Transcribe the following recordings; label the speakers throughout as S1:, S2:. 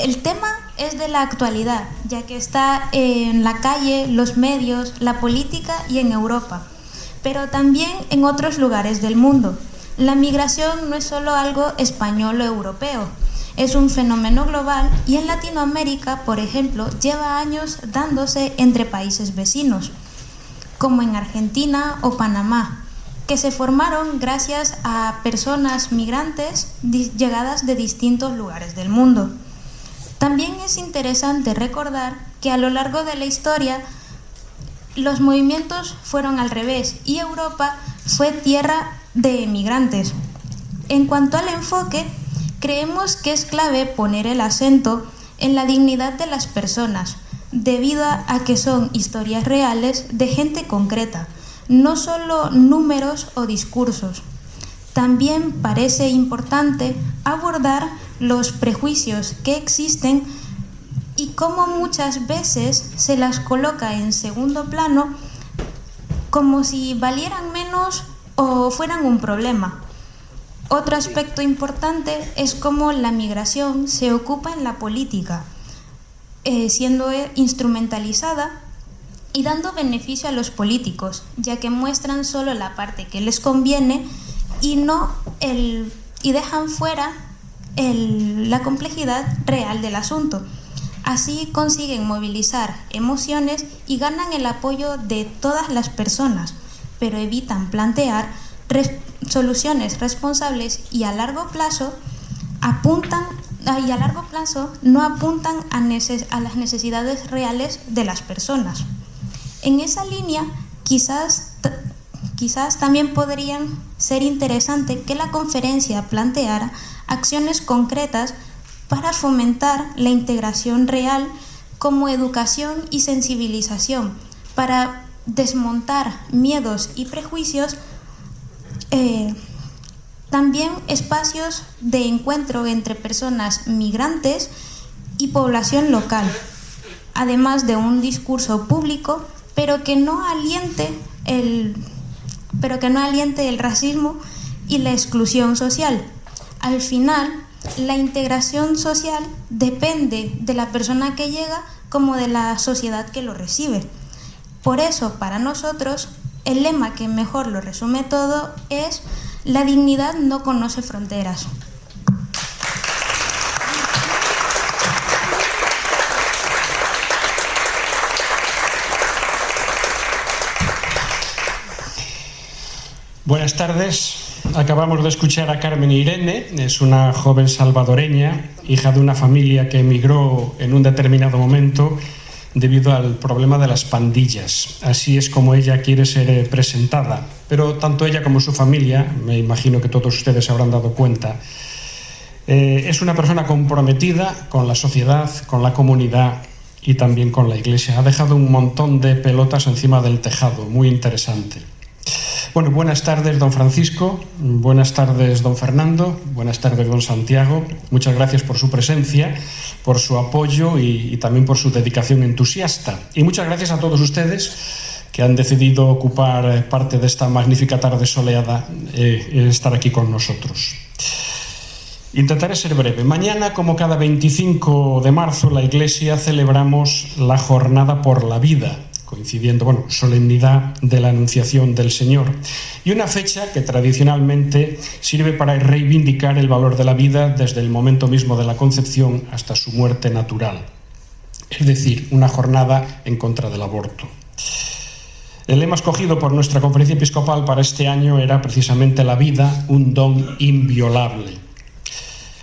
S1: El tema es de la actualidad, ya que está en la calle, los medios, la política y en Europa, pero también en otros lugares del mundo. La migración no es solo algo español o europeo, es un fenómeno global y en Latinoamérica, por ejemplo, lleva años dándose entre países vecinos, como en Argentina o Panamá, que se formaron gracias a personas migrantes llegadas de distintos lugares del mundo. También es interesante recordar que a lo largo de la historia los movimientos fueron al revés y Europa fue tierra de migrantes. En cuanto al enfoque, creemos que es clave poner el acento en la dignidad de las personas, debido a que son historias reales de gente concreta, no solo números o discursos. También parece importante abordar los prejuicios que existen y cómo muchas veces se las coloca en segundo plano como si valieran menos o fueran un problema. Otro aspecto importante es cómo la migración se ocupa en la política, siendo instrumentalizada y dando beneficio a los políticos, ya que muestran solo la parte que les conviene y dejan fuera la complejidad real del asunto. Así consiguen movilizar emociones y ganan el apoyo de todas las personas, pero evitan plantear soluciones responsables y a largo plazo no apuntan a las necesidades reales de las personas. En esa línea, quizás también podrían ser interesante que la conferencia planteara acciones concretas para fomentar la integración real como educación y sensibilización, para desmontar miedos y prejuicios, también espacios de encuentro entre personas migrantes y población local, además de un discurso público, pero que no aliente el racismo y la exclusión social. Al final, la integración social depende de la persona que llega como de la sociedad que lo recibe. Por eso, para nosotros, el lema que mejor lo resume todo es: la dignidad no conoce fronteras.
S2: Buenas tardes. Acabamos de escuchar a Carmen Irene. Es una joven salvadoreña, hija de una familia que emigró en un determinado momento debido al problema de las pandillas. Así es como ella quiere ser presentada. Pero tanto ella como su familia, me imagino que todos ustedes se habrán dado cuenta, es una persona comprometida con la sociedad, con la comunidad y también con la Iglesia. Ha dejado un montón de pelotas encima del tejado, muy interesante. Bueno, buenas tardes, don Francisco, buenas tardes, don Fernando, buenas tardes, don Santiago. Muchas gracias por su presencia, por su apoyo y también por su dedicación entusiasta. Y muchas gracias a todos ustedes que han decidido ocupar parte de esta magnífica tarde soleada, estar aquí con nosotros. Intentaré ser breve. Mañana, como cada 25 de marzo, la Iglesia celebramos la Jornada por la Vida, coincidiendo, solemnidad de la Anunciación del Señor, y una fecha que tradicionalmente sirve para reivindicar el valor de la vida desde el momento mismo de la concepción hasta su muerte natural, es decir, una jornada en contra del aborto. El lema escogido por nuestra conferencia episcopal para este año era precisamente la vida, un don inviolable.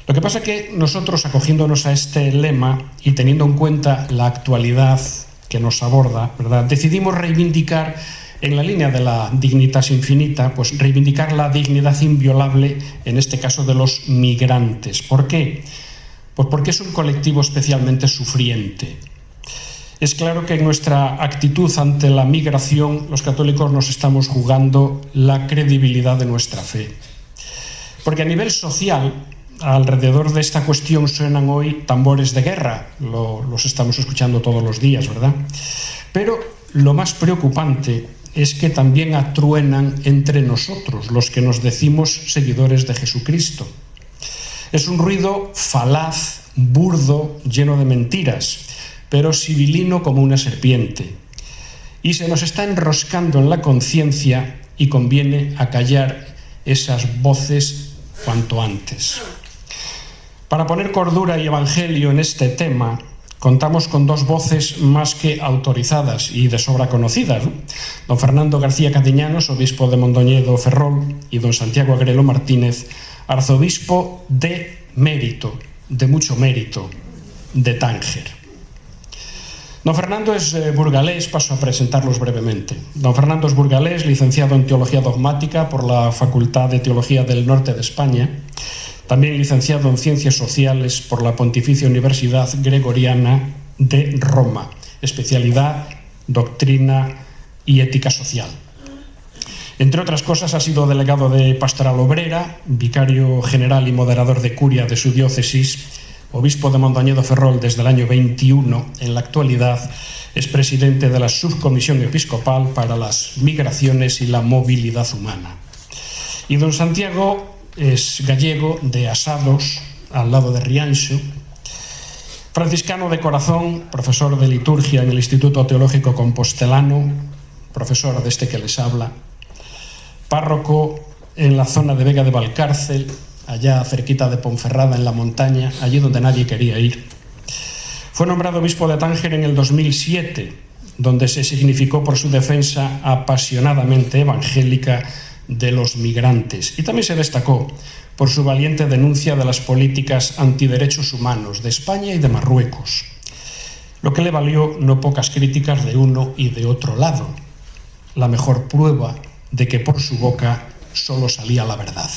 S2: Lo que pasa es que nosotros, acogiéndonos a este lema y teniendo en cuenta la actualidad que nos aborda, ¿verdad?, decidimos reivindicar, en la línea de la dignitas infinita, pues reivindicar la dignidad inviolable, en este caso de los migrantes. ¿Por qué? Pues porque es un colectivo especialmente sufriente. Es claro que en nuestra actitud ante la migración, los católicos nos estamos jugando la credibilidad de nuestra fe. Porque a nivel social, alrededor de esta cuestión suenan hoy tambores de guerra, los estamos escuchando todos los días, ¿verdad? Pero lo más preocupante es que también atruenan entre nosotros, los que nos decimos seguidores de Jesucristo. Es un ruido falaz burdo, lleno de mentiras, pero sibilino como una serpiente. Y se nos está enroscando en la conciencia y conviene acallar esas voces cuanto antes. Para poner cordura y evangelio en este tema, contamos con dos voces más que autorizadas y de sobra conocidas, ¿no? Don Fernando García Cadiñanos, obispo de Mondoñedo Ferrol, y don Santiago Agrelo Martínez, arzobispo de mérito, de mucho mérito, de Tánger. Don Fernando es burgalés, paso a presentarlos brevemente. Don Fernando es burgalés, licenciado en Teología Dogmática por la Facultad de Teología del Norte de España, también licenciado en Ciencias Sociales por la Pontificia Universidad Gregoriana de Roma, especialidad Doctrina y Ética Social. Entre otras cosas, ha sido delegado de Pastoral Obrera, vicario general y moderador de curia de su diócesis, obispo de Mondoñedo Ferrol desde el año 21, en la actualidad es presidente de la Subcomisión Episcopal para las Migraciones y la Movilidad Humana. Y don Santiago es gallego, de Asados, al lado de Rianxo, franciscano de corazón, profesor de liturgia en el Instituto Teológico Compostelano, profesor de este que les habla, párroco en la zona de Vega de Valcárcel, allá cerquita de Ponferrada, en la montaña, allí donde nadie quería ir. Fue nombrado obispo de Tánger en el 2007, donde se significó por su defensa apasionadamente evangélica de los migrantes, y también se destacó por su valiente denuncia de las políticas antiderechos humanos de España y de Marruecos, lo que le valió no pocas críticas de uno y de otro lado, la mejor prueba de que por su boca solo salía la verdad.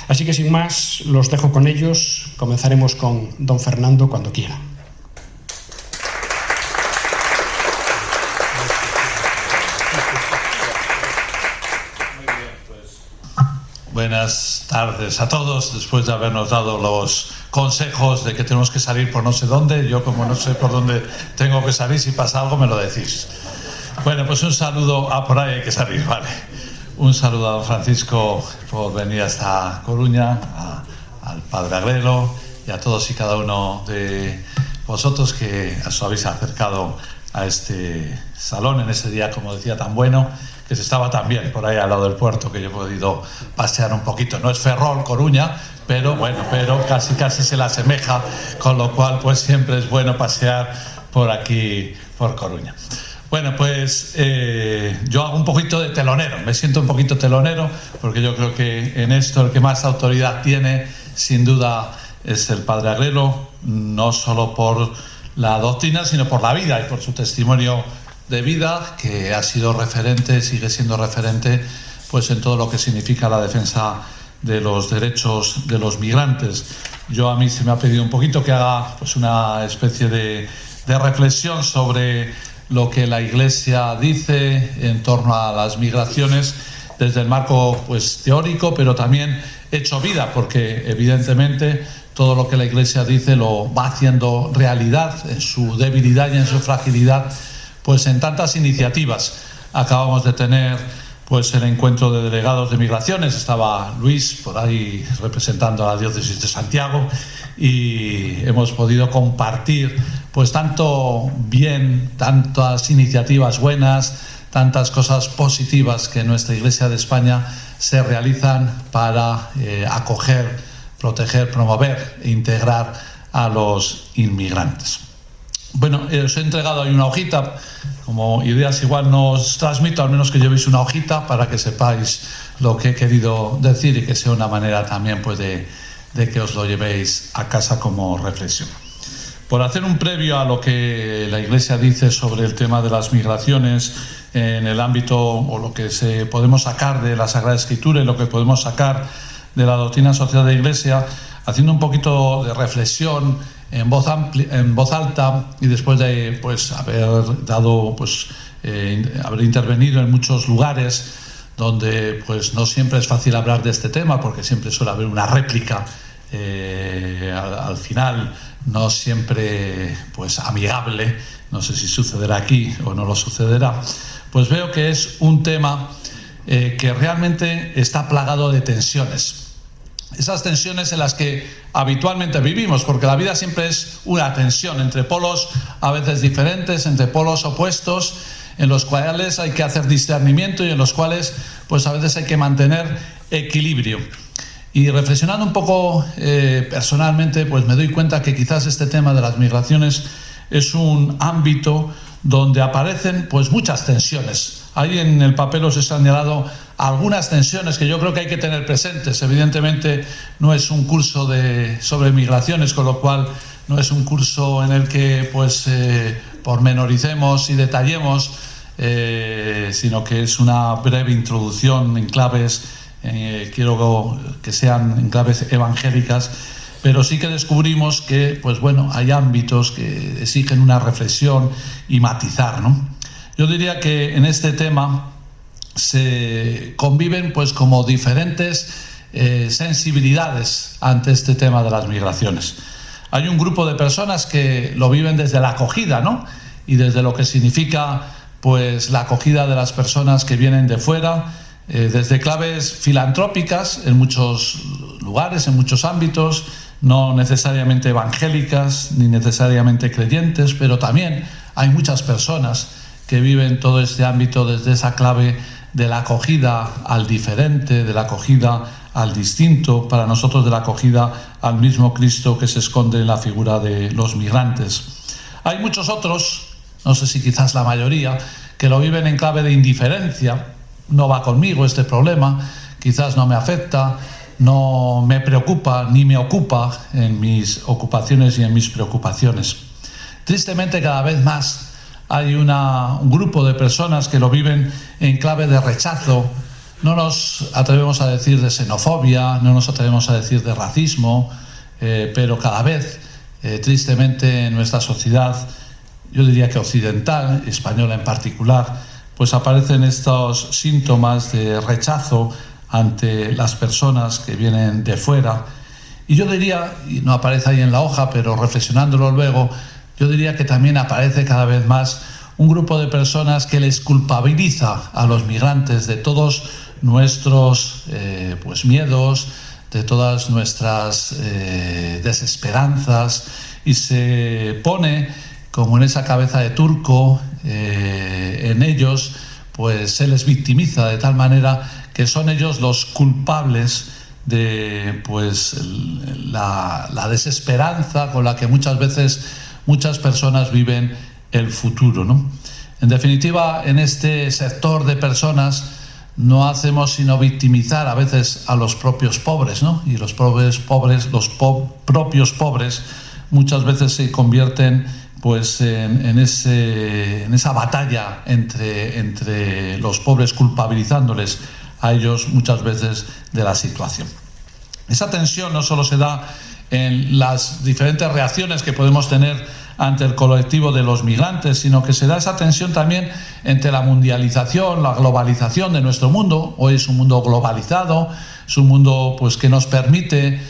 S2: Así que sin más, los dejo con ellos. Comenzaremos con don Fernando cuando quiera.
S3: Buenas tardes a todos. Después de habernos dado los consejos de que tenemos que salir por no sé dónde, yo como no sé por dónde tengo que salir, si pasa algo me lo decís. Bueno, pues un saludo. Por ahí hay que salir, vale. Un saludo a don Francisco por venir hasta Coruña, al padre Agrelo y a todos y cada uno de vosotros que os habéis acercado a este salón en ese día, como decía, tan bueno, que se estaba también por ahí al lado del puerto, que yo he podido pasear un poquito. No es Ferrol, Coruña, pero bueno, pero casi se le asemeja, con lo cual pues siempre es bueno pasear por aquí, por Coruña. Bueno, pues yo hago un poquito de telonero, me siento un poquito telonero, porque yo creo que en esto el que más autoridad tiene, sin duda, es el padre Agrelo, no solo por la doctrina, sino por la vida y por su testimonio de vida, que ha sido referente, sigue siendo referente, pues en todo lo que significa la defensa de los derechos de los migrantes. A mí se me ha pedido un poquito que haga pues una especie de reflexión sobre lo que la Iglesia dice en torno a las migraciones desde el marco pues teórico, pero también hecho vida, porque evidentemente todo lo que la Iglesia dice lo va haciendo realidad en su debilidad y en su fragilidad, pues en tantas iniciativas. Acabamos de tener pues el encuentro de delegados de migraciones, estaba Luis por ahí representando a la diócesis de Santiago, y hemos podido compartir pues tanto bien, tantas iniciativas buenas, tantas cosas positivas que en nuestra Iglesia de España se realizan para acoger, proteger, promover e integrar a los inmigrantes. Bueno, os he entregado ahí una hojita, como ideas igual no os transmito, al menos que llevéis una hojita para que sepáis lo que he querido decir y que sea una manera también pues de que os lo llevéis a casa como reflexión. Por hacer un previo a lo que la Iglesia dice sobre el tema de las migraciones en el ámbito, o lo que podemos sacar de la Sagrada Escritura y lo que podemos sacar de la doctrina social de la Iglesia, haciendo un poquito de reflexión en voz alta, y después de pues haber dado haber intervenido en muchos lugares donde pues no siempre es fácil hablar de este tema, porque siempre suele haber una réplica al final, no siempre pues amigable. No sé si sucederá aquí o no lo sucederá. Pues veo que es un tema que realmente está plagado de tensiones. esas tensiones en las que habitualmente vivimos, porque la vida siempre es una tensión entre polos a veces diferentes, entre polos opuestos, en los cuales hay que hacer discernimiento y en los cuales pues a veces hay que mantener equilibrio. Y reflexionando un poco personalmente, pues me doy cuenta que quizás este tema de las migraciones es un ámbito donde aparecen pues muchas tensiones. Ahí en el papel os he señalado algunas tensiones que yo creo que hay que tener presentes. Evidentemente no es un curso sobre migraciones, con lo cual no es un curso en el que pues pormenoricemos y detallemos, sino que es una breve introducción en claves, quiero que sean en claves evangélicas, pero sí que descubrimos que pues bueno, hay ámbitos que exigen una reflexión y matizar, ¿no? Yo diría que en este tema se conviven pues como diferentes sensibilidades ante este tema de las migraciones. Hay un grupo de personas que lo viven desde la acogida, ¿no? Y desde lo que significa pues la acogida de las personas que vienen de fuera, desde claves filantrópicas en muchos lugares, en muchos ámbitos, no necesariamente evangélicas ni necesariamente creyentes, pero también hay muchas personas que viven todo este ámbito desde esa clave de la acogida al diferente, de la acogida al distinto, para nosotros de la acogida al mismo Cristo que se esconde en la figura de los migrantes. Hay muchos otros, no sé si quizás la mayoría, que lo viven en clave de indiferencia. No va conmigo este problema, quizás no me afecta, no me preocupa ni me ocupa en mis ocupaciones y en mis preocupaciones. Tristemente, cada vez más hay un grupo de personas que lo viven en clave de rechazo. No nos atrevemos a decir de xenofobia, no nos atrevemos a decir de racismo, pero cada vez, tristemente, en nuestra sociedad, yo diría que occidental, española en particular, pues aparecen estos síntomas de rechazo ante las personas que vienen de fuera. Y yo diría, y no aparece ahí en la hoja, pero reflexionándolo luego, yo diría que también aparece cada vez más un grupo de personas que les culpabiliza a los migrantes de todos nuestros pues miedos, de todas nuestras desesperanzas, y se pone como en esa cabeza de turco, en ellos pues se les victimiza de tal manera que son ellos los culpables de pues la desesperanza con la que muchas veces muchas personas viven el futuro, ¿no? En definitiva, en este sector de personas no hacemos sino victimizar a veces a los propios pobres, ¿no? Y los propios pobres muchas veces se convierten pues en esa batalla entre los pobres, culpabilizándoles a ellos muchas veces de la situación. Esa tensión no solo se da en las diferentes reacciones que podemos tener ante el colectivo de los migrantes, sino que se da esa tensión también entre la mundialización, la globalización de nuestro mundo. Hoy es un mundo globalizado, es un mundo pues que nos permite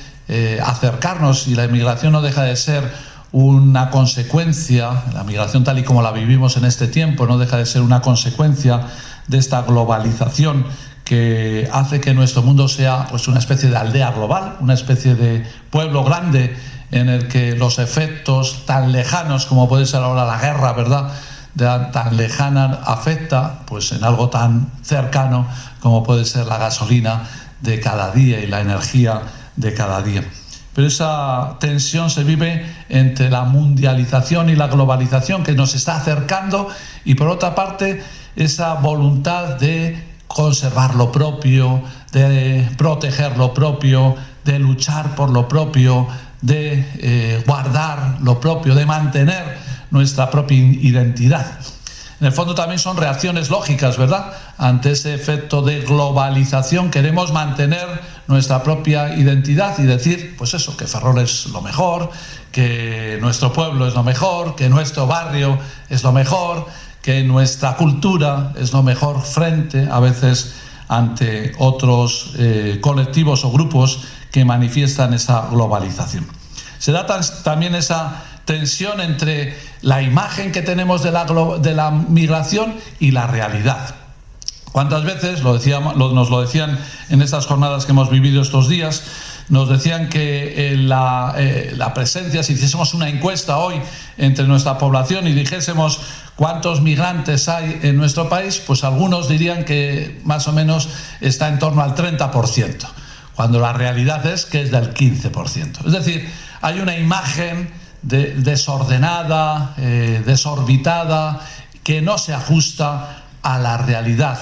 S3: acercarnos, y la inmigración no deja de ser una consecuencia, la migración tal y como la vivimos en este tiempo no deja de ser una consecuencia de esta globalización que hace que nuestro mundo sea pues una especie de aldea global, una especie de pueblo grande en el que los efectos tan lejanos como puede ser ahora la guerra, ¿verdad?, tan lejana, afecta pues en algo tan cercano como puede ser la gasolina de cada día y la energía de cada día. Pero esa tensión se vive entre la mundialización y la globalización que nos está acercando, y por otra parte esa voluntad de conservar lo propio, de proteger lo propio, de luchar por lo propio, de guardar lo propio, de mantener nuestra propia identidad. En el fondo también son reacciones lógicas, ¿verdad? Ante ese efecto de globalización queremos mantener nuestra propia identidad y decir, pues eso, que Ferrol es lo mejor, que nuestro pueblo es lo mejor, que nuestro barrio es lo mejor, que nuestra cultura es lo mejor frente a veces ante otros colectivos o grupos que manifiestan esa globalización. Se da también esa tensión entre la imagen que tenemos de la migración y la realidad. ¿Cuántas veces, nos lo decían en estas jornadas que hemos vivido estos días, nos decían que la presencia, si hiciésemos una encuesta hoy entre nuestra población y dijésemos cuántos migrantes hay en nuestro país, pues algunos dirían que más o menos está en torno al 30%, cuando la realidad es que es del 15%. Es decir, hay una imagen desordenada, desorbitada, que no se ajusta a la realidad,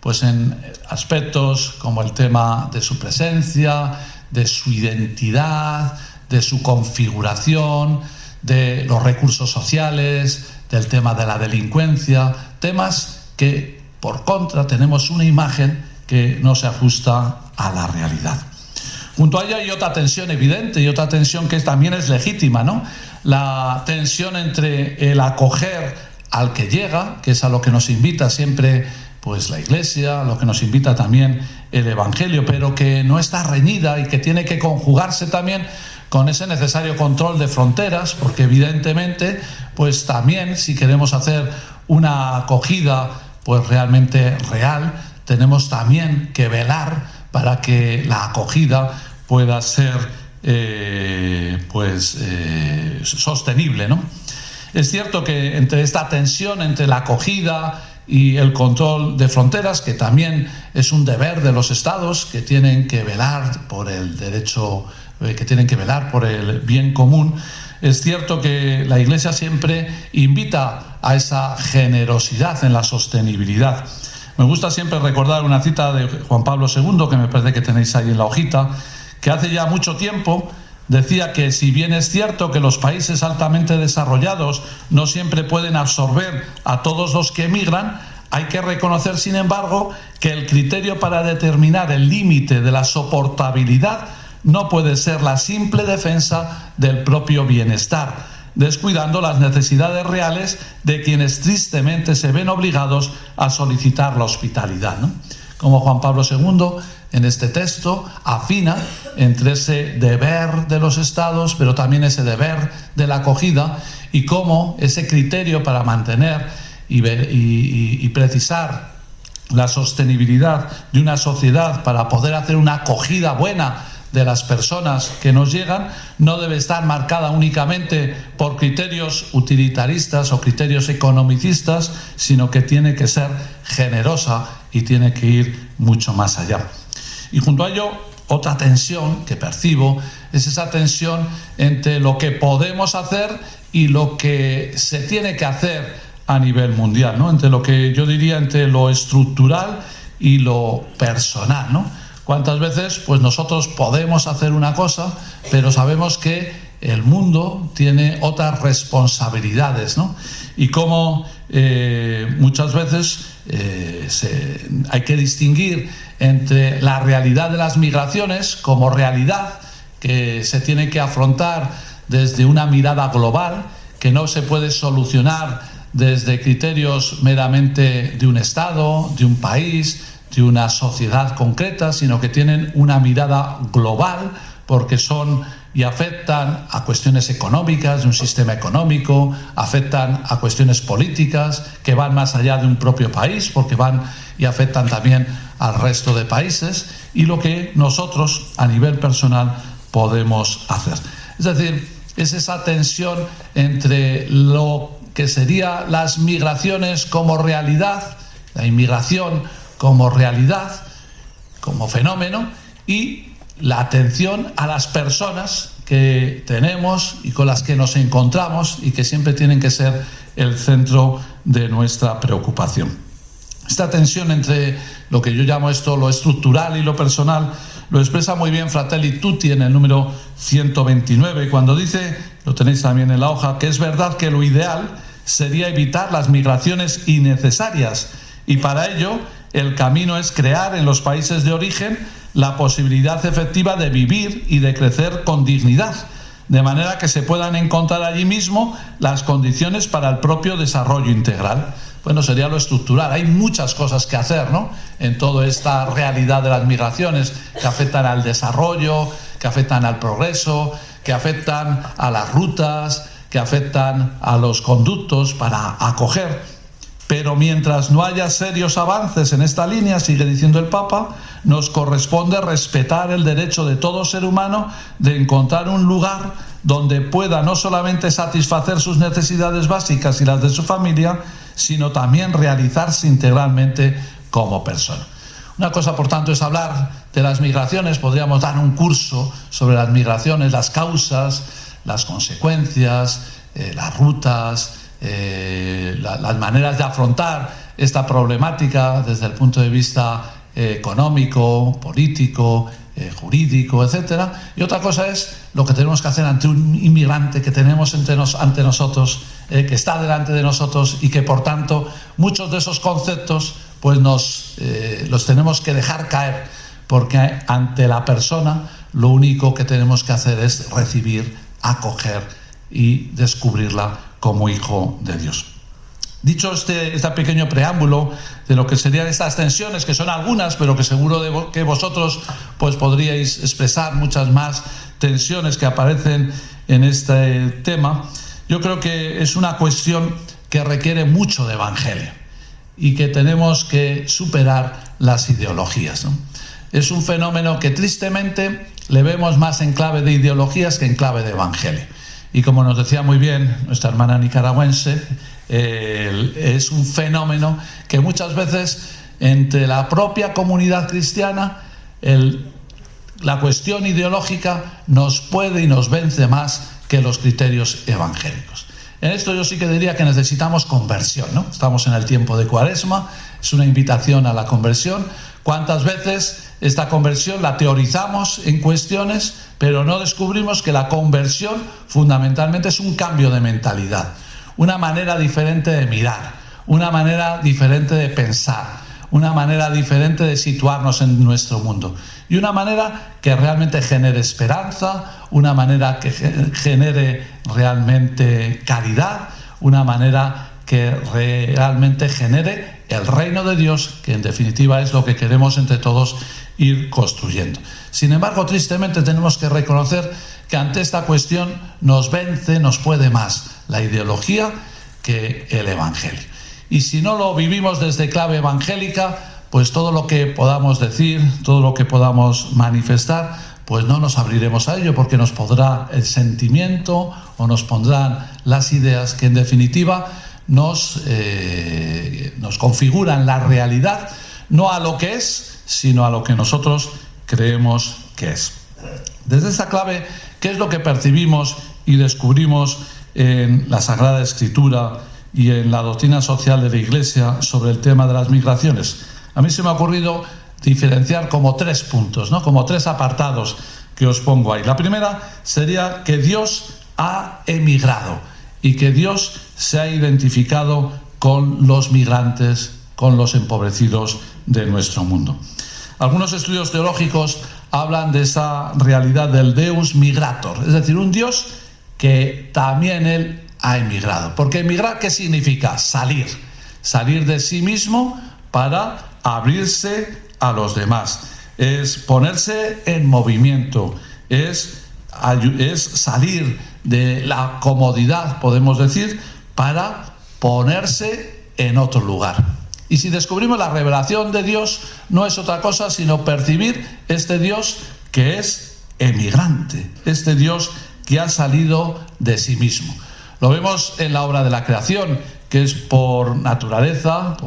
S3: pues en aspectos como el tema de su presencia, de su identidad, de su configuración, de los recursos sociales, del tema de la delincuencia, temas que, por contra, tenemos una imagen que no se ajusta a la realidad. Junto a ello hay otra tensión evidente y otra tensión que también es legítima, ¿no? La tensión entre el acoger al que llega, que es a lo que nos invita siempre pues la Iglesia, a lo que nos invita también el Evangelio, pero que no está reñida y que tiene que conjugarse también con ese necesario control de fronteras, porque evidentemente pues también si queremos hacer una acogida pues realmente real, tenemos también que velar para que la acogida pueda ser sostenible, ¿no? Es cierto que entre esta tensión entre la acogida y el control de fronteras, que también es un deber de los Estados que tienen que velar por el derecho, que tienen que velar por el bien común, es cierto que la Iglesia siempre invita a esa generosidad en la sostenibilidad. Me gusta siempre recordar una cita de Juan Pablo II, que me parece que tenéis ahí en la hojita, que hace ya mucho tiempo decía que si bien es cierto que los países altamente desarrollados no siempre pueden absorber a todos los que emigran, hay que reconocer, sin embargo, que el criterio para determinar el límite de la soportabilidad no puede ser la simple defensa del propio bienestar, descuidando las necesidades reales de quienes tristemente se ven obligados a solicitar la hospitalidad, ¿no? Como Juan Pablo II en este texto afina entre ese deber de los Estados, pero también ese deber de la acogida, y cómo ese criterio para mantener y precisar la sostenibilidad de una sociedad para poder hacer una acogida buena de las personas que nos llegan no debe estar marcada únicamente por criterios utilitaristas o criterios economicistas, sino que tiene que ser generosa y tiene que ir mucho más allá. Y junto a ello, otra tensión que percibo es esa tensión entre lo que podemos hacer y lo que se tiene que hacer a nivel mundial, ¿no? Entre lo que yo diría entre lo estructural y lo personal, ¿no? ¿Cuántas veces pues nosotros podemos hacer una cosa, pero sabemos que el mundo tiene otras responsabilidades, ¿no? Y cómo muchas veces hay que distinguir entre la realidad de las migraciones como realidad que se tiene que afrontar desde una mirada global, que no se puede solucionar desde criterios meramente de un Estado, de un país, de una sociedad concreta, sino que tienen una mirada global porque son y afectan a cuestiones económicas, de un sistema económico, afectan a cuestiones políticas que van más allá de un propio país porque van y afectan también al resto de países, y lo que nosotros a nivel personal podemos hacer. Es decir, es esa tensión entre lo que serían las migraciones como realidad, la inmigración como realidad, como fenómeno, y la atención a las personas que tenemos y con las que nos encontramos y que siempre tienen que ser el centro de nuestra preocupación. Esta tensión entre lo que yo llamo esto, lo estructural y lo personal, lo expresa muy bien Fratelli Tutti en el número 129, cuando dice, lo tenéis también en la hoja, que es verdad que lo ideal sería evitar las migraciones innecesarias, y para ello el camino es crear en los países de origen la posibilidad efectiva de vivir y de crecer con dignidad, de manera que se puedan encontrar allí mismo las condiciones para el propio desarrollo integral. Bueno, sería lo estructural. Hay muchas cosas que hacer, ¿no?, en toda esta realidad de las migraciones que afectan al desarrollo, que afectan al progreso, que afectan a las rutas, que afectan a los conductos para acoger. Pero mientras no haya serios avances en esta línea, sigue diciendo el Papa, nos corresponde respetar el derecho de todo ser humano de encontrar un lugar donde pueda no solamente satisfacer sus necesidades básicas y las de su familia, sino también realizarse integralmente como persona. Una cosa, por tanto, es hablar de las migraciones. Podríamos dar un curso sobre las migraciones, las causas, las consecuencias, las rutas, las maneras de afrontar esta problemática desde el punto de vista económico, político, jurídico, etcétera. Y otra cosa es lo que tenemos que hacer ante un inmigrante que tenemos ante nosotros, que está delante de nosotros y que, por tanto, muchos de esos conceptos pues los tenemos que dejar caer, porque ante la persona lo único que tenemos que hacer es recibir, acoger y descubrirla como hijo de Dios. Dicho este pequeño preámbulo de lo que serían estas tensiones, que son algunas, pero que seguro que vosotros pues podríais expresar muchas más tensiones que aparecen en este tema, yo creo que es una cuestión que requiere mucho de evangelio y que tenemos que superar las ideologías, ¿no? Es un fenómeno que tristemente le vemos más en clave de ideologías que en clave de evangelio. Y como nos decía muy bien nuestra hermana nicaragüense, es un fenómeno que muchas veces entre la propia comunidad cristiana la cuestión ideológica nos puede y nos vence más que los criterios evangélicos. En esto yo sí que diría que necesitamos conversión, ¿no? Estamos en el tiempo de Cuaresma, es una invitación a la conversión. ¿Cuántas veces esta conversión la teorizamos en cuestiones, pero no descubrimos que la conversión fundamentalmente es un cambio de mentalidad, una manera diferente de mirar, una manera diferente de pensar, una manera diferente de situarnos en nuestro mundo y una manera que realmente genere esperanza, una manera que genere realmente caridad, una manera que realmente genere el reino de Dios, que en definitiva es lo que queremos entre todos ir construyendo. Sin embargo, tristemente tenemos que reconocer que ante esta cuestión nos vence, nos puede más la ideología que el evangelio. Y si no lo vivimos desde clave evangélica, pues todo lo que podamos decir, todo lo que podamos manifestar, pues no nos abriremos a ello, porque nos pondrá el sentimiento o nos pondrán las ideas que en definitiva nos configuran la realidad, no a lo que es, sino a lo que nosotros creemos que es. Desde esa clave, ¿qué es lo que percibimos y descubrimos en la Sagrada Escritura y en la doctrina social de la Iglesia sobre el tema de las migraciones? A mí se me ha ocurrido diferenciar como 3 puntos, ¿no? Como 3 apartados que os pongo ahí. La primera sería que Dios ha emigrado y que Dios se ha identificado con los migrantes, con los empobrecidos de nuestro mundo. Algunos estudios teológicos hablan de esa realidad del Deus migrator, es decir, un Dios que también Él ha emigrado. Porque emigrar, ¿qué significa? Salir de sí mismo para abrirse a los demás. Es ponerse en movimiento, es salir de la comodidad, podemos decir, para ponerse en otro lugar. Y si descubrimos la revelación de Dios, no es otra cosa sino percibir este Dios que es emigrante, este Dios que ha salido de sí mismo. Lo vemos en la obra de la creación, que es por naturaleza,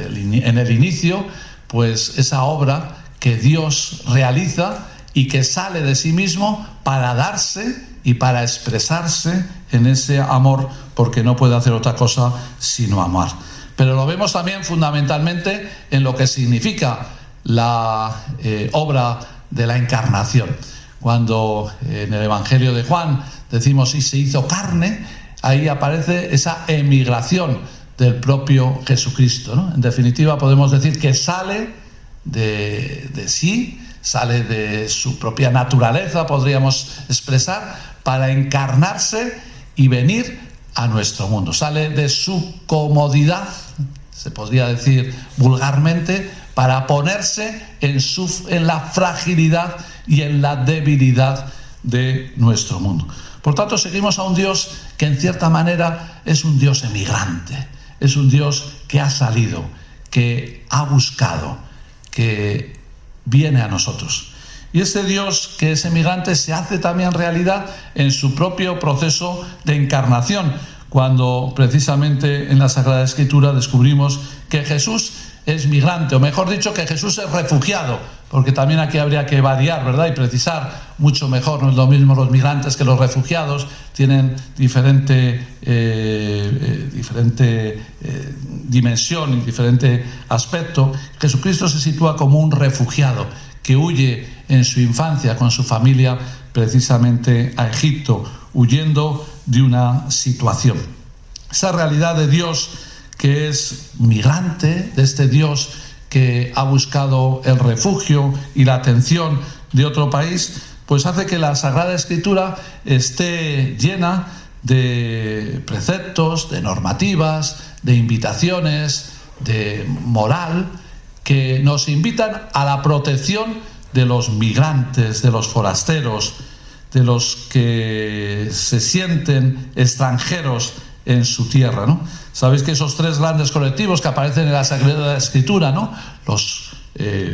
S3: en el inicio, pues esa obra que Dios realiza y que sale de sí mismo para darse y para expresarse en ese amor, porque no puede hacer otra cosa sino amar. Pero lo vemos también fundamentalmente en lo que significa la obra de la encarnación. Cuando en el Evangelio de Juan decimos y se hizo carne, ahí aparece esa emigración del propio Jesucristo, ¿no? En definitiva podemos decir que sale de sí, sale de su propia naturaleza, podríamos expresar, para encarnarse y venir a nuestro mundo. Sale de su comodidad, se podría decir vulgarmente, para ponerse en la fragilidad y en la debilidad de nuestro mundo. Por tanto, seguimos a un Dios que en cierta manera es un Dios emigrante, es un Dios que ha salido, que ha buscado, que viene a nosotros. Y este Dios que es emigrante se hace también realidad en su propio proceso de encarnación, cuando precisamente en la Sagrada Escritura descubrimos que Jesús es migrante, o mejor dicho, que Jesús es refugiado, porque también aquí habría que variar, ¿verdad?, y precisar mucho mejor. No es lo mismo los migrantes que los refugiados, tienen diferente dimensión y diferente aspecto. Jesucristo se sitúa como un refugiado que huye en su infancia con su familia precisamente a Egipto, huyendo de una situación. Esa realidad de Dios que es migrante, de este Dios que ha buscado el refugio y la atención de otro país, pues hace que la Sagrada Escritura esté llena de preceptos, de normativas, de invitaciones, de moral, que nos invitan a la protección de los migrantes, de los forasteros, de los que se sienten extranjeros en su tierra, ¿no? Sabéis que esos tres grandes colectivos que aparecen en la Sagrada Escritura, ¿no?,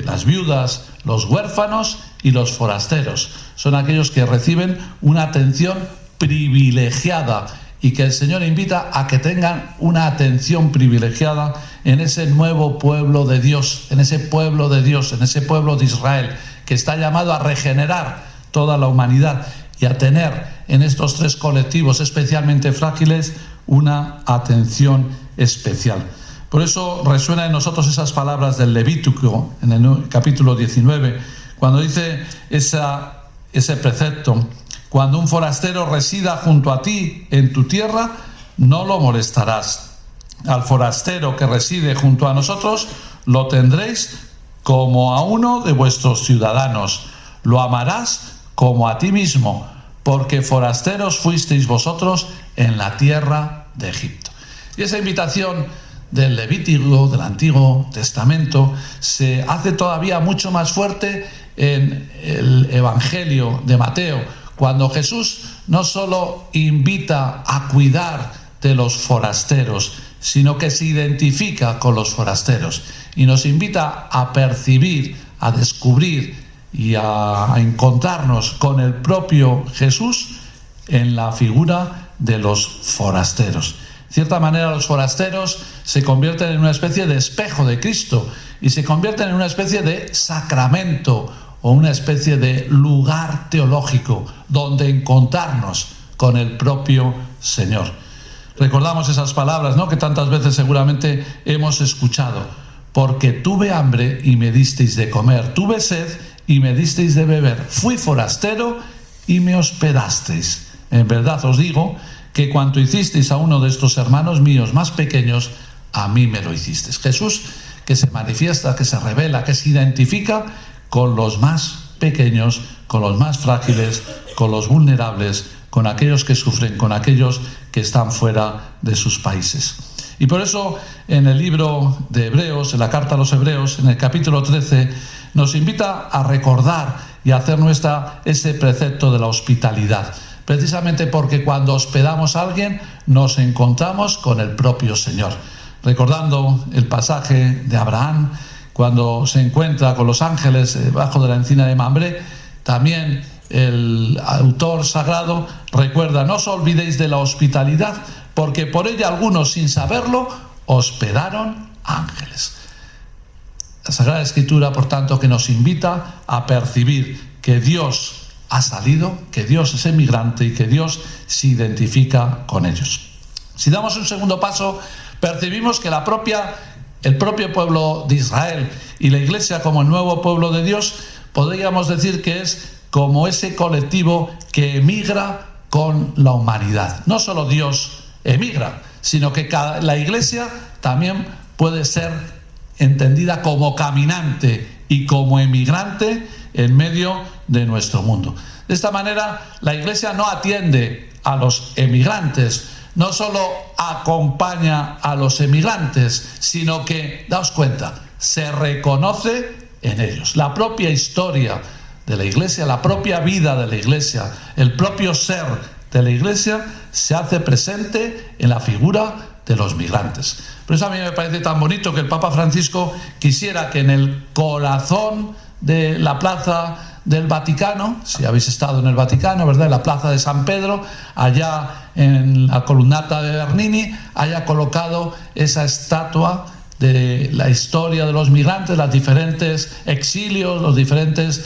S3: las viudas, los huérfanos y los forasteros, son aquellos que reciben una atención privilegiada y que el Señor invita a que tengan una atención privilegiada en ese nuevo pueblo de Dios, en ese pueblo de Dios, en ese pueblo de Israel, que está llamado a regenerar toda la humanidad y a tener en estos tres colectivos especialmente frágiles una atención especial. Por eso resuena en nosotros esas palabras del Levítico en el capítulo 19, cuando dice ese precepto: cuando un forastero resida junto a ti en tu tierra, no lo molestarás. Al forastero que reside junto a nosotros, lo tendréis como a uno de vuestros ciudadanos. Lo amarás como a ti mismo, porque forasteros fuisteis vosotros en la tierra de Egipto. Y esa invitación del Levítico, del Antiguo Testamento, se hace todavía mucho más fuerte en el Evangelio de Mateo, cuando Jesús no solo invita a cuidar de los forasteros, sino que se identifica con los forasteros y nos invita a percibir, a descubrir y a encontrarnos con el propio Jesús en la figura de los forasteros. De cierta manera, los forasteros se convierten en una especie de espejo de Cristo y se convierten en una especie de sacramento o una especie de lugar teológico donde encontrarnos con el propio Señor. Recordamos esas palabras, ¿no?, que tantas veces seguramente hemos escuchado: porque tuve hambre y me disteis de comer, tuve sed y me disteis de beber, fui forastero y me hospedasteis. En verdad os digo que cuanto hicisteis a uno de estos hermanos míos más pequeños, a mí me lo hicisteis. Jesús, que se manifiesta, que se revela, que se identifica con los más pequeños, con los más frágiles, con los vulnerables, con aquellos que sufren, con aquellos que están fuera de sus países. Y por eso en el libro de Hebreos, en la carta a los Hebreos, en el capítulo 13, nos invita a recordar y a hacer nuestra ese precepto de la hospitalidad, precisamente porque cuando hospedamos a alguien nos encontramos con el propio Señor. Recordando el pasaje de Abraham, cuando se encuentra con los ángeles debajo de la encina de Mambré, también el autor sagrado recuerda: no os olvidéis de la hospitalidad, porque por ella algunos, sin saberlo, hospedaron ángeles. La Sagrada Escritura, por tanto, que nos invita a percibir que Dios ha salido, que Dios es emigrante y que Dios se identifica con ellos. Si damos un segundo paso, percibimos que el propio pueblo de Israel y la Iglesia, como el nuevo pueblo de Dios, podríamos decir que es como ese colectivo que emigra con la humanidad. No solo Dios emigra, sino que la Iglesia también puede ser entendida como caminante y como emigrante en medio de nuestro mundo. De esta manera, la Iglesia no atiende a los emigrantes, no solo acompaña a los emigrantes, sino que, daos cuenta, se reconoce en ellos. La propia historia de la Iglesia, la propia vida de la Iglesia, el propio ser de la Iglesia se hace presente en la figura de los migrantes. Por eso a mí me parece tan bonito que el Papa Francisco quisiera que en el corazón de la plaza del Vaticano, si habéis estado en el Vaticano, ¿verdad?, en la plaza de San Pedro, allá en la columnata de Bernini, haya colocado esa estatua de la historia de los migrantes, los diferentes exilios, los diferentes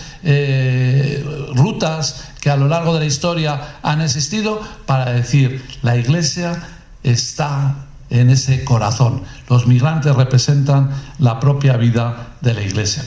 S3: rutas que a lo largo de la historia han existido, para decir, la Iglesia está en ese corazón. Los migrantes representan la propia vida de la Iglesia.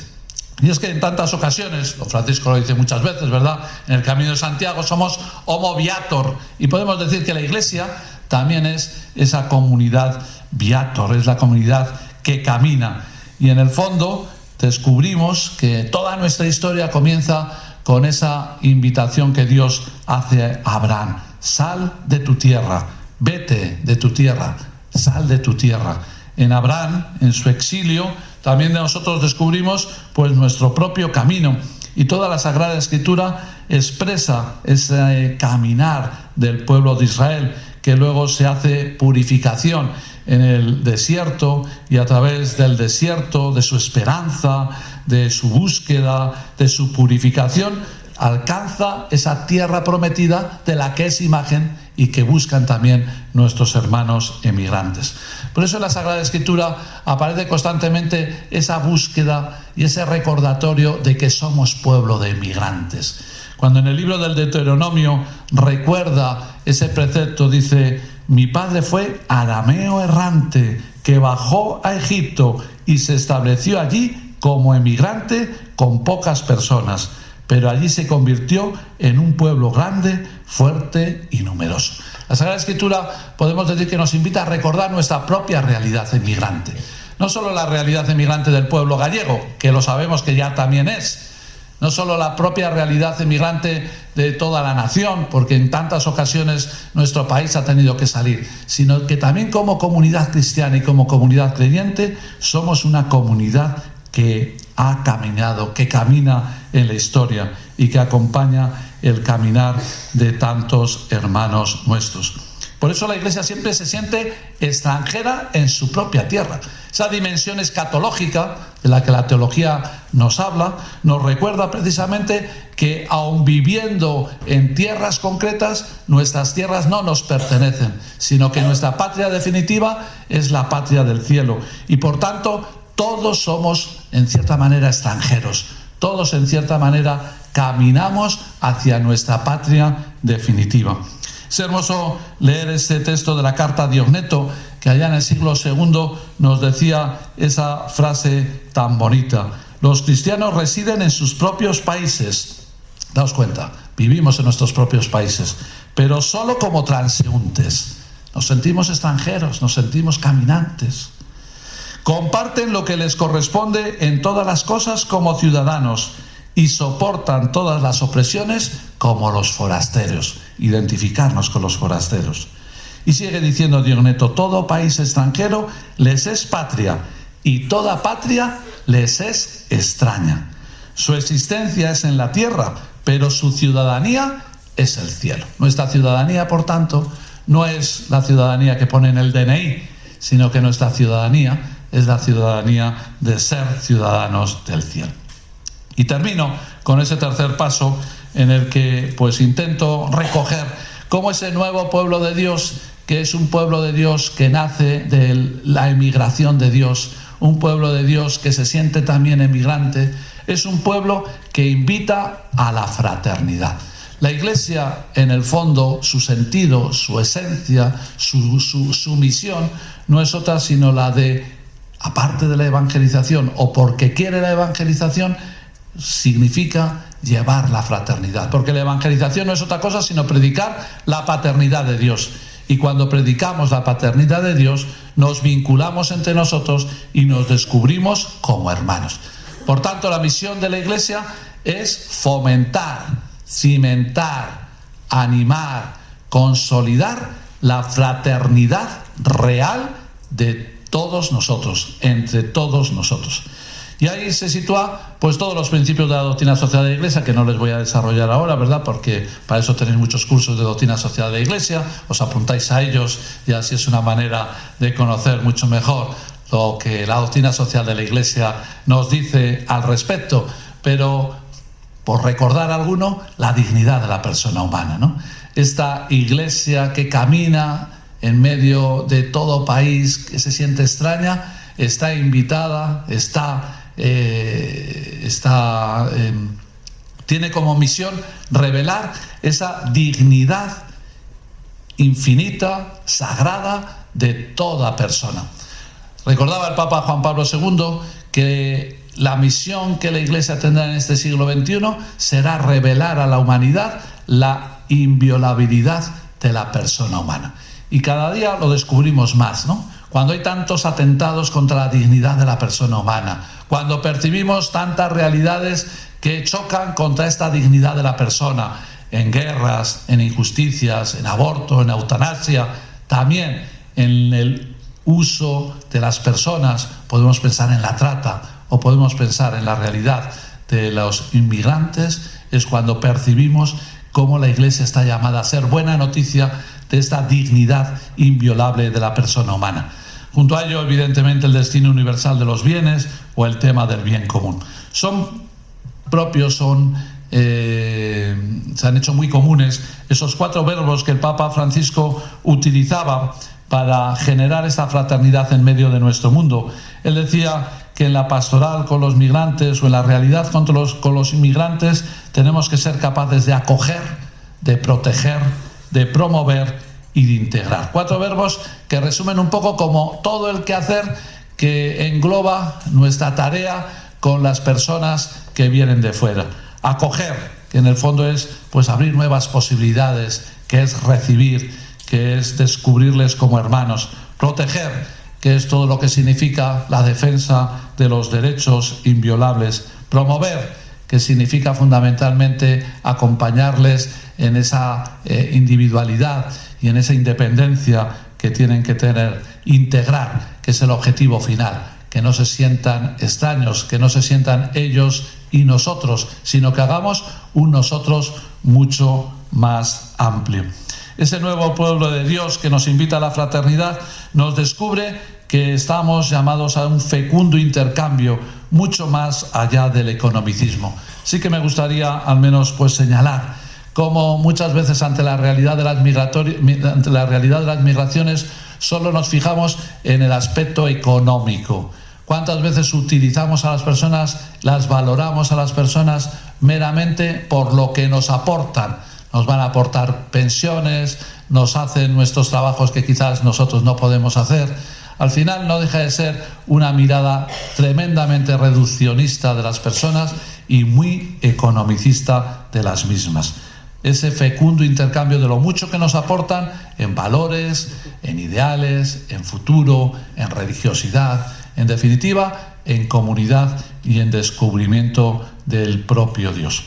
S3: Y es que en tantas ocasiones, Francisco lo dice muchas veces, ¿verdad?, en el Camino de Santiago somos homo viator, y podemos decir que la Iglesia también es esa comunidad viator, es la comunidad que camina. Y en el fondo descubrimos que toda nuestra historia comienza con esa invitación que Dios hace a Abraham: sal de tu tierra, vete de tu tierra, sal de tu tierra. En Abraham, en su exilio, también nosotros descubrimos pues nuestro propio camino, y toda la Sagrada Escritura expresa ese caminar del pueblo de Israel, que luego se hace purificación en el desierto, y a través del desierto, de su esperanza, de su búsqueda, de su purificación, alcanza esa tierra prometida de la que es imagen y que buscan también nuestros hermanos emigrantes. Por eso en la Sagrada Escritura aparece constantemente esa búsqueda y ese recordatorio de que somos pueblo de emigrantes. Cuando en el libro del Deuteronomio recuerda ese precepto, dice: mi padre fue arameo errante que bajó a Egipto y se estableció allí como emigrante con pocas personas, pero allí se convirtió en un pueblo grande, fuerte y numeroso. La Sagrada Escritura podemos decir que nos invita a recordar nuestra propia realidad emigrante. No solo la realidad emigrante del pueblo gallego, que lo sabemos que ya también es, no solo la propia realidad emigrante de toda la nación, porque en tantas ocasiones nuestro país ha tenido que salir, sino que también como comunidad cristiana y como comunidad creyente somos una comunidad que ha caminado, que camina en la historia y que acompaña el caminar de tantos hermanos nuestros. Por eso la Iglesia siempre se siente extranjera en su propia tierra. Esa dimensión escatológica de la que la teología nos habla, nos recuerda precisamente que aun viviendo en tierras concretas, nuestras tierras no nos pertenecen, sino que nuestra patria definitiva es la patria del cielo. Y por tanto, todos somos en cierta manera extranjeros, todos en cierta manera caminamos hacia nuestra patria definitiva. Es hermoso leer este texto de la carta a Diogneto, que allá en el siglo II nos decía esa frase tan bonita: los cristianos residen en sus propios países. Daos cuenta, vivimos en nuestros propios países, pero solo como transeúntes. Nos sentimos extranjeros, nos sentimos caminantes. Comparten lo que les corresponde en todas las cosas como ciudadanos y soportan todas las opresiones como los forasteros. Identificarnos con los forasteros. Y sigue diciendo Diogneto: todo país extranjero les es patria y toda patria les es extraña. Su existencia es en la tierra, pero su ciudadanía es el cielo. Nuestra ciudadanía, por tanto, no es la ciudadanía que pone en el DNI, sino que nuestra ciudadanía es la ciudadanía de ser ciudadanos del cielo. Y termino con ese tercer paso en el que pues intento recoger cómo ese nuevo pueblo de Dios, que es un pueblo de Dios que nace de la emigración de Dios, un pueblo de Dios que se siente también emigrante, es un pueblo que invita a la fraternidad. La Iglesia, en el fondo, su sentido, su esencia, su misión, no es otra sino la de, aparte de la evangelización, o porque quiere la evangelización, significa llevar la fraternidad, porque la evangelización no es otra cosa sino predicar la paternidad de Dios, y cuando predicamos la paternidad de Dios nos vinculamos entre nosotros y nos descubrimos como hermanos. Por tanto, la misión de la Iglesia es fomentar, cimentar, animar, consolidar la fraternidad real de todos nosotros, entre todos nosotros. Y ahí se sitúa pues todos los principios de la doctrina social de la Iglesia, que no les voy a desarrollar ahora, ¿verdad? Porque para eso tenéis muchos cursos de doctrina social de la Iglesia, os apuntáis a ellos y así es una manera de conocer mucho mejor lo que la doctrina social de la Iglesia nos dice al respecto. Pero, por recordar alguno, la dignidad de la persona humana, ¿no? Esta Iglesia que camina en medio de todo país que se siente extraña, está invitada, tiene como misión revelar esa dignidad infinita, sagrada de toda persona. Recordaba el Papa Juan Pablo II que la misión que la Iglesia tendrá en este siglo XXI será revelar a la humanidad la inviolabilidad de la persona humana. Y cada día lo descubrimos más, ¿no? Cuando hay tantos atentados contra la dignidad de la persona humana, cuando percibimos tantas realidades que chocan contra esta dignidad de la persona, en guerras, en injusticias, en aborto, en eutanasia, también en el uso de las personas, podemos pensar en la trata o podemos pensar en la realidad de los inmigrantes, es cuando percibimos cómo la Iglesia está llamada a ser buena noticia de esta dignidad inviolable de la persona humana. Junto a ello, evidentemente, el destino universal de los bienes o el tema del bien común. Se han hecho muy comunes esos 4 verbos que el Papa Francisco utilizaba para generar esta fraternidad en medio de nuestro mundo. Él decía que en la pastoral con los migrantes o en la realidad con los inmigrantes tenemos que ser capaces de acoger, de proteger, de promover y de integrar. 4 verbos que resumen un poco como todo el quehacer que engloba nuestra tarea con las personas que vienen de fuera. Acoger, que en el fondo es pues abrir nuevas posibilidades, que es recibir, que es descubrirles como hermanos. Proteger, que es todo lo que significa la defensa de los derechos inviolables. Promover, que significa fundamentalmente acompañarles en esa individualidad y en esa independencia que tienen que tener. Integrar, que es el objetivo final, que no se sientan extraños, que no se sientan ellos y nosotros, sino que hagamos un nosotros mucho más amplio. Ese nuevo pueblo de Dios que nos invita a la fraternidad nos descubre que estamos llamados a un fecundo intercambio mucho más allá del economicismo. Sí que me gustaría al menos pues señalar cómo muchas veces ante la realidad de las migraciones solo nos fijamos en el aspecto económico. ¿Cuántas veces utilizamos a las personas, las valoramos a las personas meramente por lo que nos aportan? Nos van a aportar pensiones, nos hacen nuestros trabajos que quizás nosotros no podemos hacer. Al final no deja de ser una mirada tremendamente reduccionista de las personas y muy economicista de las mismas. Ese fecundo intercambio de lo mucho que nos aportan en valores, en ideales, en futuro, en religiosidad, en definitiva, en comunidad y en descubrimiento del propio Dios.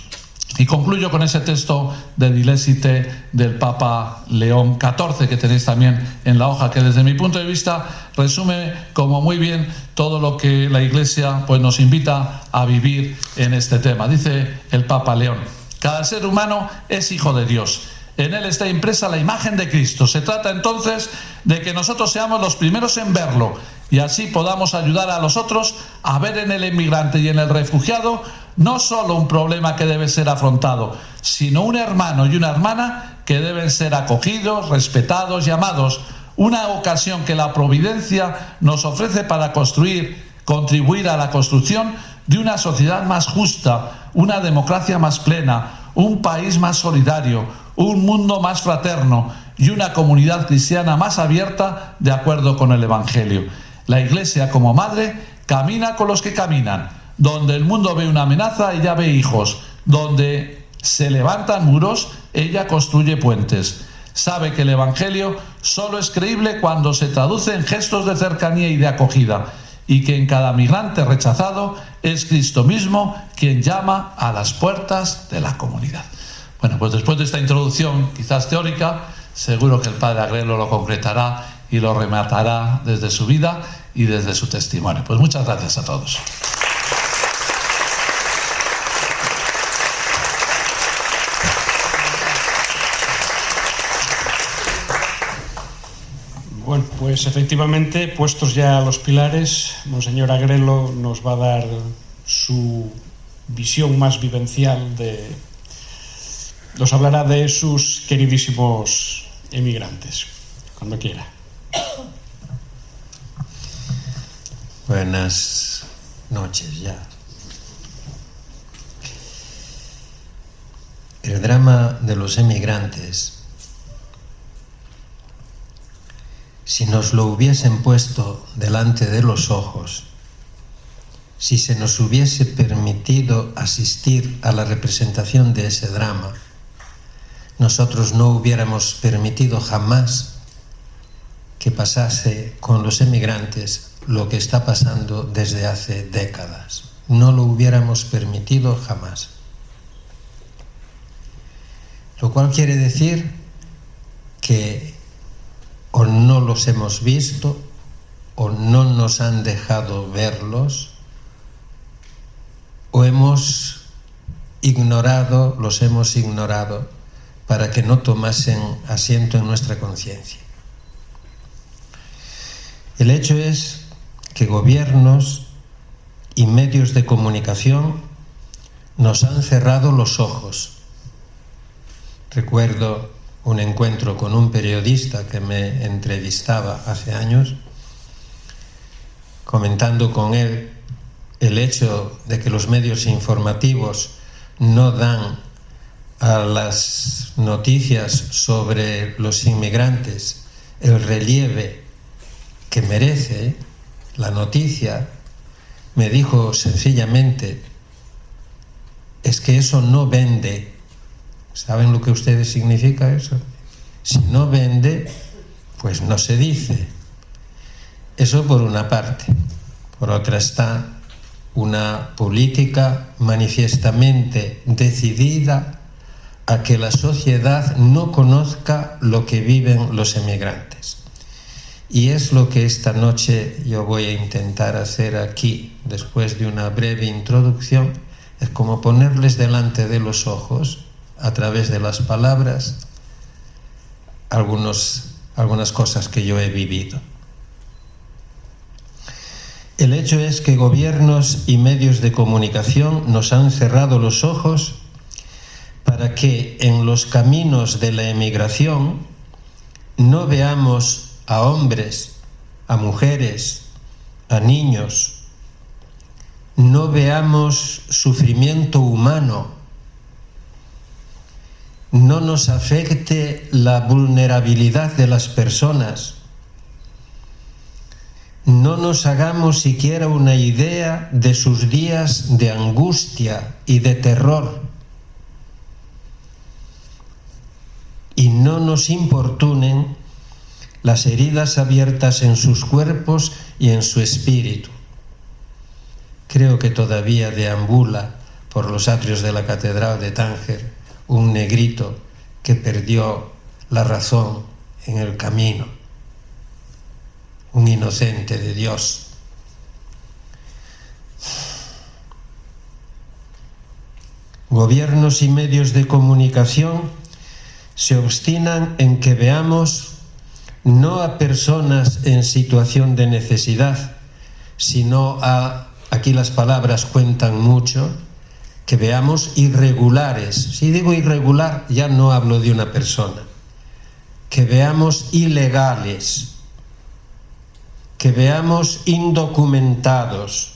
S3: Y concluyo con ese texto de Dilexite del Papa León XIV, que tenéis también en la hoja, que desde mi punto de vista resume como muy bien todo lo que la Iglesia pues, nos invita a vivir en este tema. Dice el Papa León: cada ser humano es hijo de Dios. En él está impresa la imagen de Cristo. Se trata entonces de que nosotros seamos los primeros en verlo y así podamos ayudar a los otros a ver en el inmigrante y en el refugiado no solo un problema que debe ser afrontado, sino un hermano y una hermana que deben ser acogidos, respetados y amados. Una ocasión que la providencia nos ofrece para contribuir a la construcción de una sociedad más justa, una democracia más plena, un país más solidario, un mundo más fraterno y una comunidad cristiana más abierta de acuerdo con el Evangelio. La Iglesia, como madre, camina con los que caminan. Donde el mundo ve una amenaza, ella ve hijos. Donde se levantan muros, ella construye puentes. Sabe que el Evangelio solo es creíble cuando se traduce en gestos de cercanía y de acogida, y que en cada migrante rechazado es Cristo mismo quien llama a las puertas de la comunidad. Bueno, pues después de esta introducción, quizás teórica, seguro que el Padre Agrelo lo concretará y lo rematará desde su vida y desde su testimonio. Pues muchas gracias a todos.
S2: Bueno, pues efectivamente, puestos ya los pilares, Monseñor Agrelo nos va a dar su visión más vivencial nos hablará de sus queridísimos emigrantes, cuando quiera.
S4: Buenas noches ya. El drama de los emigrantes, si nos lo hubiesen puesto delante de los ojos, si se nos hubiese permitido asistir a la representación de ese drama, nosotros no hubiéramos permitido jamás que pasase con los emigrantes lo que está pasando desde hace décadas. No lo hubiéramos permitido jamás. Lo cual quiere decir que o no los hemos visto o no nos han dejado verlos o los hemos ignorado para que no tomasen asiento en nuestra conciencia. El hecho es que gobiernos y medios de comunicación nos han cerrado los ojos. Recuerdo un encuentro con un periodista que me entrevistaba hace años, comentando con él el hecho de que los medios informativos no dan a las noticias sobre los inmigrantes el relieve que merece la noticia. Me dijo sencillamente, es que eso no vende. ¿Saben lo que ustedes significa eso? Si no vende, pues no se dice. Eso por una parte. Por otra está una política manifiestamente decidida a que la sociedad no conozca lo que viven los emigrantes. Y es lo que esta noche yo voy a intentar hacer aquí, después de una breve introducción, es como ponerles delante de los ojos, a través de las palabras, algunas cosas que yo he vivido. El hecho es que gobiernos y medios de comunicación nos han cerrado los ojos para que en los caminos de la emigración no veamos a hombres, a mujeres, a niños, no veamos sufrimiento humano, no nos afecte la vulnerabilidad de las personas, no nos hagamos siquiera una idea de sus días de angustia y de terror, y no nos importunen las heridas abiertas en sus cuerpos y en su espíritu. Creo que todavía deambula por los atrios de la Catedral de Tánger un negrito que perdió la razón en el camino, un inocente de Dios. Gobiernos y medios de comunicación se obstinan en que veamos no a personas en situación de necesidad, sino aquí las palabras cuentan mucho, que veamos irregulares. Si digo irregular, ya no hablo de una persona. Que veamos ilegales, que veamos indocumentados.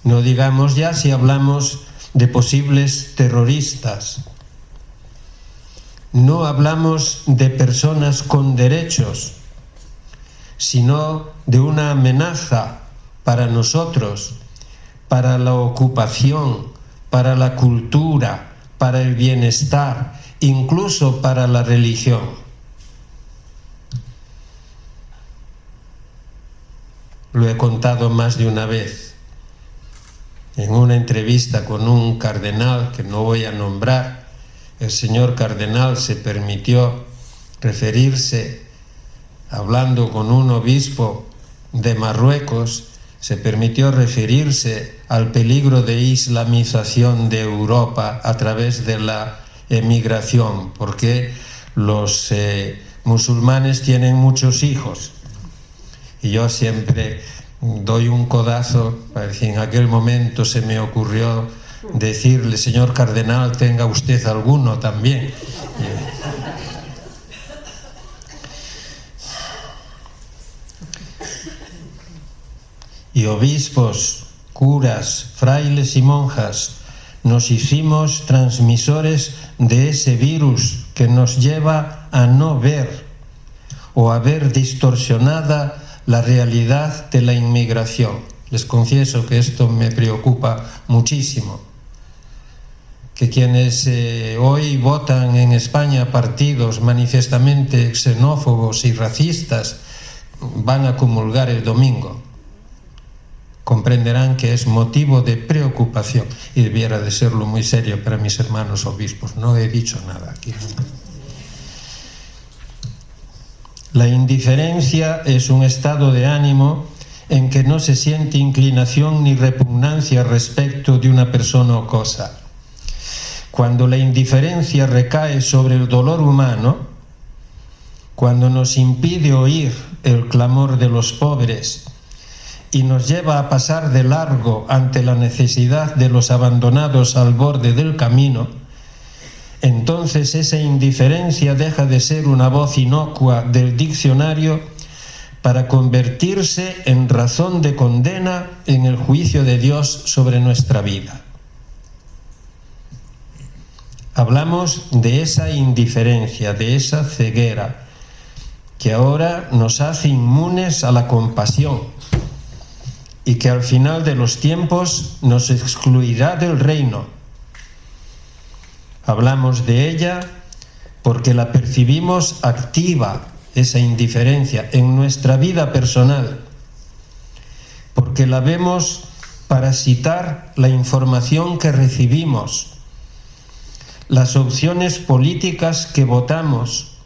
S4: No digamos ya si hablamos de posibles terroristas. No hablamos de personas con derechos, sino de una amenaza para nosotros, para la ocupación, para la cultura, para el bienestar, incluso para la religión. Lo he contado más de una vez. En una entrevista con un cardenal que no voy a nombrar, el señor cardenal se permitió referirse, hablando con un obispo de Marruecos, se permitió referirse al peligro de islamización de Europa a través de la emigración, porque los musulmanes tienen muchos hijos. Y yo siempre doy un codazo, parece en aquel momento se me ocurrió decirle: señor cardenal, tenga usted alguno también. Y obispos, curas, frailes y monjas nos hicimos transmisores de ese virus que nos lleva a no ver o a ver distorsionada la realidad de la inmigración. Les confieso que esto me preocupa muchísimo. Que quienes hoy votan en España partidos manifiestamente xenófobos y racistas van a comulgar el domingo. Comprenderán que es motivo de preocupación y debiera de serlo muy serio para mis hermanos obispos. No he dicho nada aquí. La indiferencia es un estado de ánimo en que no se siente inclinación ni repugnancia respecto de una persona o cosa. Cuando la indiferencia recae sobre el dolor humano, cuando nos impide oír el clamor de los pobres y nos lleva a pasar de largo ante la necesidad de los abandonados al borde del camino, entonces esa indiferencia deja de ser una voz inocua del diccionario para convertirse en razón de condena en el juicio de Dios sobre nuestra vida. Hablamos de esa indiferencia, de esa ceguera, que ahora nos hace inmunes a la compasión y que al final de los tiempos nos excluirá del reino. Hablamos de ella porque la percibimos activa, esa indiferencia, en nuestra vida personal, porque la vemos parasitar la información que recibimos, las opciones políticas que votamos,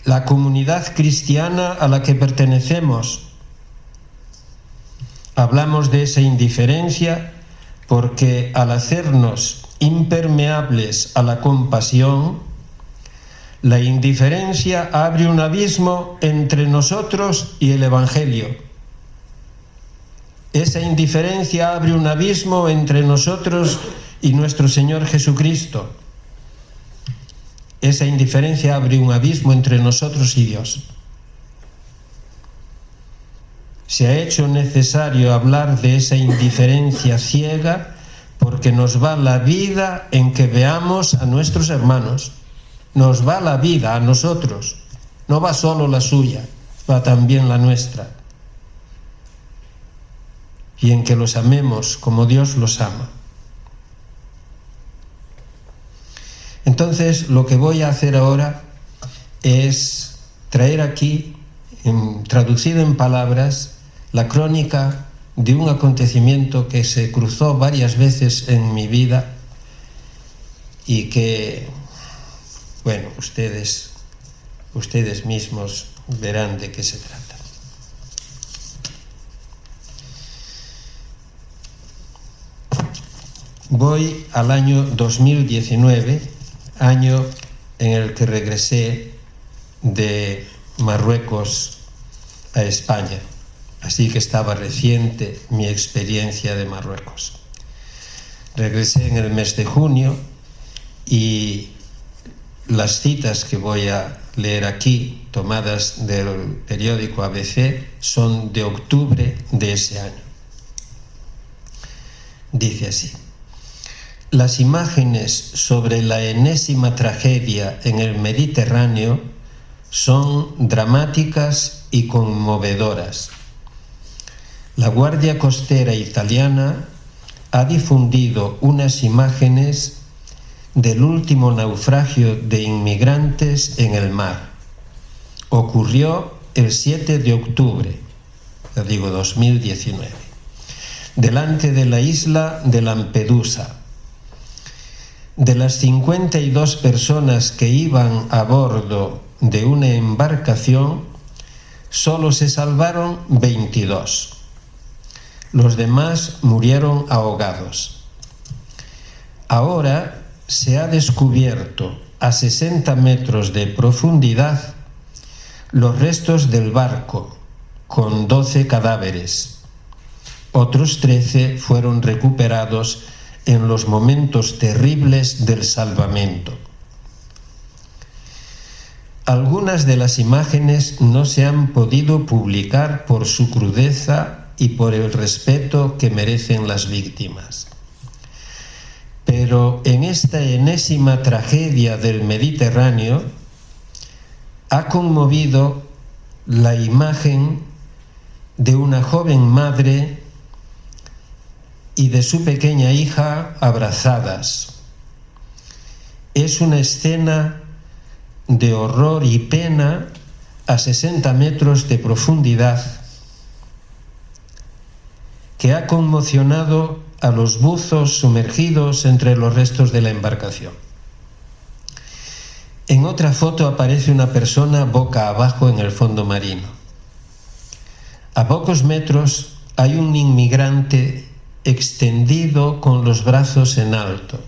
S4: la comunidad cristiana a la que pertenecemos. Hablamos de esa indiferencia porque al hacernos impermeables a la compasión, la indiferencia abre un abismo entre nosotros y el Evangelio. Esa indiferencia abre un abismo entre nosotros y nuestro Señor Jesucristo. Esa indiferencia abre un abismo entre nosotros y Dios. Se ha hecho necesario hablar de esa indiferencia ciega porque nos va la vida en que veamos a nuestros hermanos. Nos va la vida a nosotros. No va solo la suya, va también la nuestra. Y en que los amemos como Dios los ama. Entonces, lo que voy a hacer ahora es traer aquí, traducido en palabras, la crónica de un acontecimiento que se cruzó varias veces en mi vida y que, bueno, ustedes mismos verán de qué se trata. Voy al año 2019, año en el que regresé de Marruecos a España. Así que estaba reciente mi experiencia de Marruecos. Regresé en el mes de junio y las citas que voy a leer aquí, tomadas del periódico ABC, son de octubre de ese año. Dice así: las imágenes sobre la enésima tragedia en el Mediterráneo son dramáticas y conmovedoras. La Guardia Costera italiana ha difundido unas imágenes del último naufragio de inmigrantes en el mar. Ocurrió el 7 de octubre, ya digo 2019, delante de la isla de Lampedusa. De las 52 personas que iban a bordo de una embarcación, solo se salvaron 22. Los demás murieron ahogados. Ahora se ha descubierto a 60 metros de profundidad los restos del barco, con 12 cadáveres. Otros 13 fueron recuperados en los momentos terribles del salvamento. Algunas de las imágenes no se han podido publicar por su crudeza y por el respeto que merecen las víctimas. Pero en esta enésima tragedia del Mediterráneo ha conmovido la imagen de una joven madre y de su pequeña hija abrazadas. Es una escena de horror y pena a 60 metros de profundidad que ha conmocionado a los buzos sumergidos entre los restos de la embarcación. En otra foto aparece una persona boca abajo en el fondo marino. A pocos metros hay un inmigrante extendido con los brazos en alto.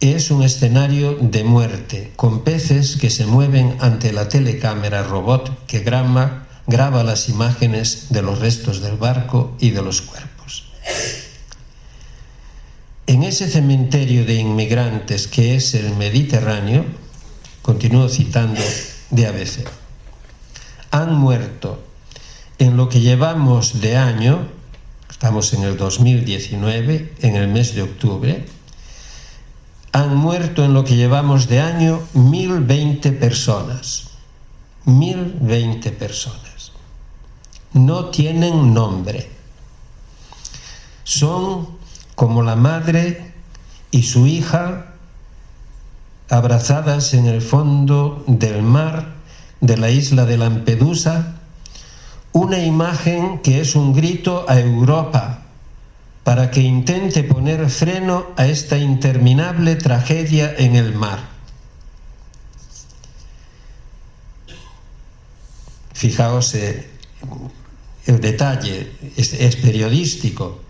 S4: Es un escenario de muerte, con peces que se mueven ante la telecámara robot que graba las imágenes de los restos del barco y de los cuerpos. En ese cementerio de inmigrantes que es el Mediterráneo, continúo citando de ABC, han muerto en lo que llevamos de año, estamos en el 2019, en el mes de octubre, han muerto en lo que llevamos de año 1020 personas. 1020 personas. No tienen nombre. Son como la madre y su hija abrazadas en el fondo del mar de la isla de Lampedusa, una imagen que es un grito a Europa para que intente poner freno a esta interminable tragedia en el mar. Fijaos, el detalle es periodístico.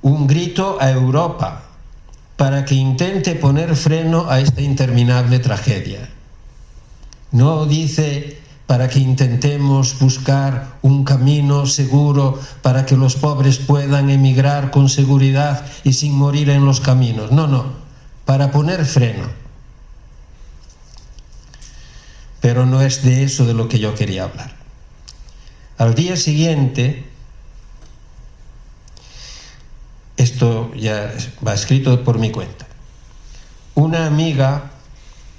S4: Un grito a Europa para que intente poner freno a esta interminable tragedia. No dice para que intentemos buscar un camino seguro para que los pobres puedan emigrar con seguridad y sin morir en los caminos. No, para poner freno. Pero no es de eso de lo que yo quería hablar. Al día siguiente, esto ya va escrito por mi cuenta, una amiga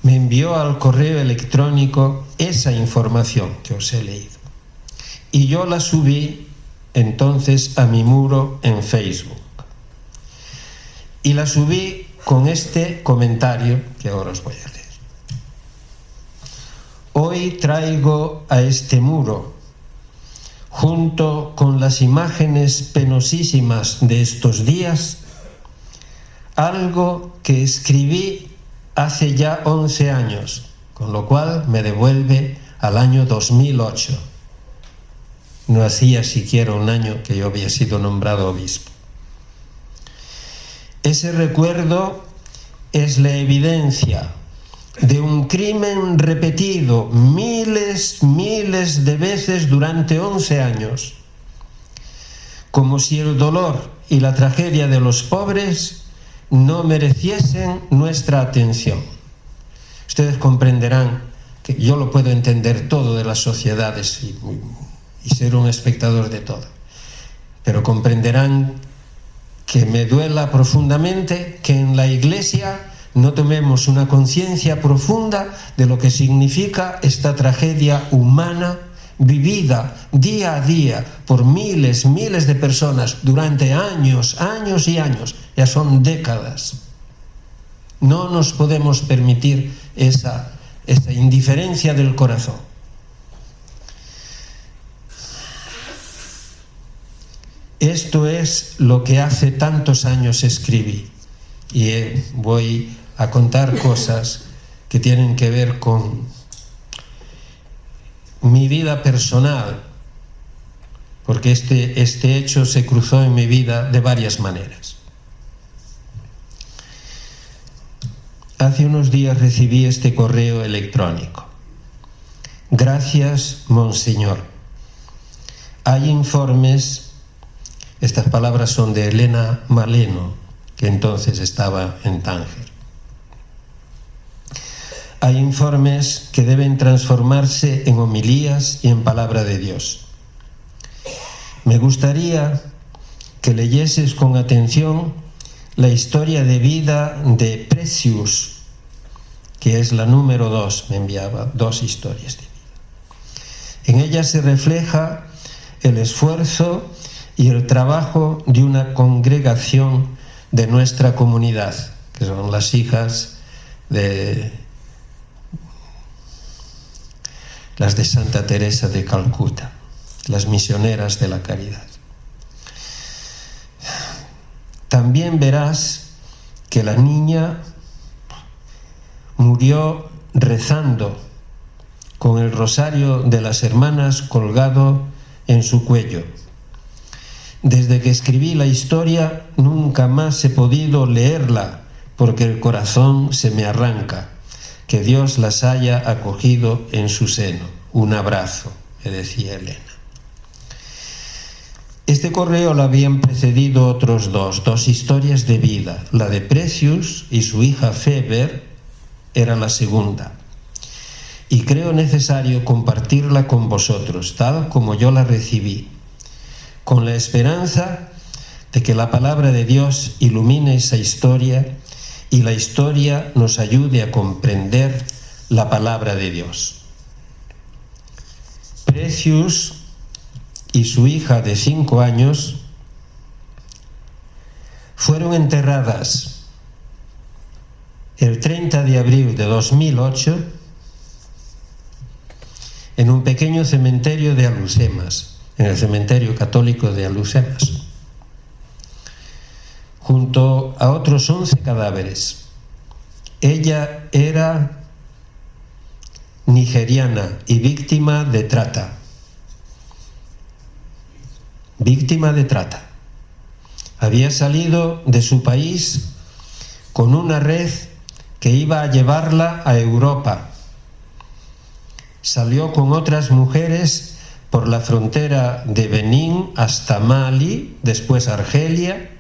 S4: me envió al correo electrónico esa información que os he leído. Y yo la subí entonces a mi muro en Facebook. Y la subí con este comentario que ahora os voy a leer. Hoy traigo a este muro, junto con las imágenes penosísimas de estos días, algo que escribí hace ya 11 años, con lo cual me devuelve al año 2008. No hacía siquiera un año que yo había sido nombrado obispo. Ese recuerdo es la evidencia de un crimen repetido miles de veces durante 11 años, como si el dolor y la tragedia de los pobres no mereciesen nuestra atención. Ustedes comprenderán que yo lo puedo entender todo de las sociedades y ser un espectador de todo, pero comprenderán que me duela profundamente que en la Iglesia no tomemos una conciencia profunda de lo que significa esta tragedia humana vivida día a día por miles de personas durante años y años, ya son décadas. No nos podemos permitir esa indiferencia del corazón. Esto es lo que hace tantos años escribí, y voy a contar cosas que tienen que ver con mi vida personal, porque este hecho se cruzó en mi vida de varias maneras. hace unos días recibí este correo electrónico. Gracias, Monseñor. Hay informes, estas palabras son de Elena Maleno, que entonces estaba en Tánger. Hay informes que deben transformarse en homilías y en palabra de Dios. Me gustaría que leyeses con atención la historia de vida de Precious, que es la número 2, me enviaba 2 historias de vida. En ella se refleja el esfuerzo y el trabajo de una congregación de nuestra comunidad, que son las hijas de las de Santa Teresa de Calcuta, las misioneras de la caridad. También verás que la niña murió rezando con el rosario de las hermanas colgado en su cuello. Desde que escribí la historia nunca más he podido leerla porque el corazón se me arranca. Que Dios las haya acogido en su seno. Un abrazo, me decía Elena. Este correo lo habían precedido otros dos historias de vida. La de Precious y su hija Feber era la segunda. Y creo necesario compartirla con vosotros, tal como yo la recibí, con la esperanza de que la palabra de Dios ilumine esa historia y la historia nos ayude a comprender la palabra de Dios. Precious y su hija de 5 años fueron enterradas el 30 de abril de 2008 en un pequeño cementerio de Alhucemas, en el cementerio católico de Alhucemas, junto a otros 11 cadáveres. Ella era nigeriana y víctima de trata. Víctima de trata. Había salido de su país con una red que iba a llevarla a Europa. Salió con otras mujeres por la frontera de Benín hasta Mali, después Argelia.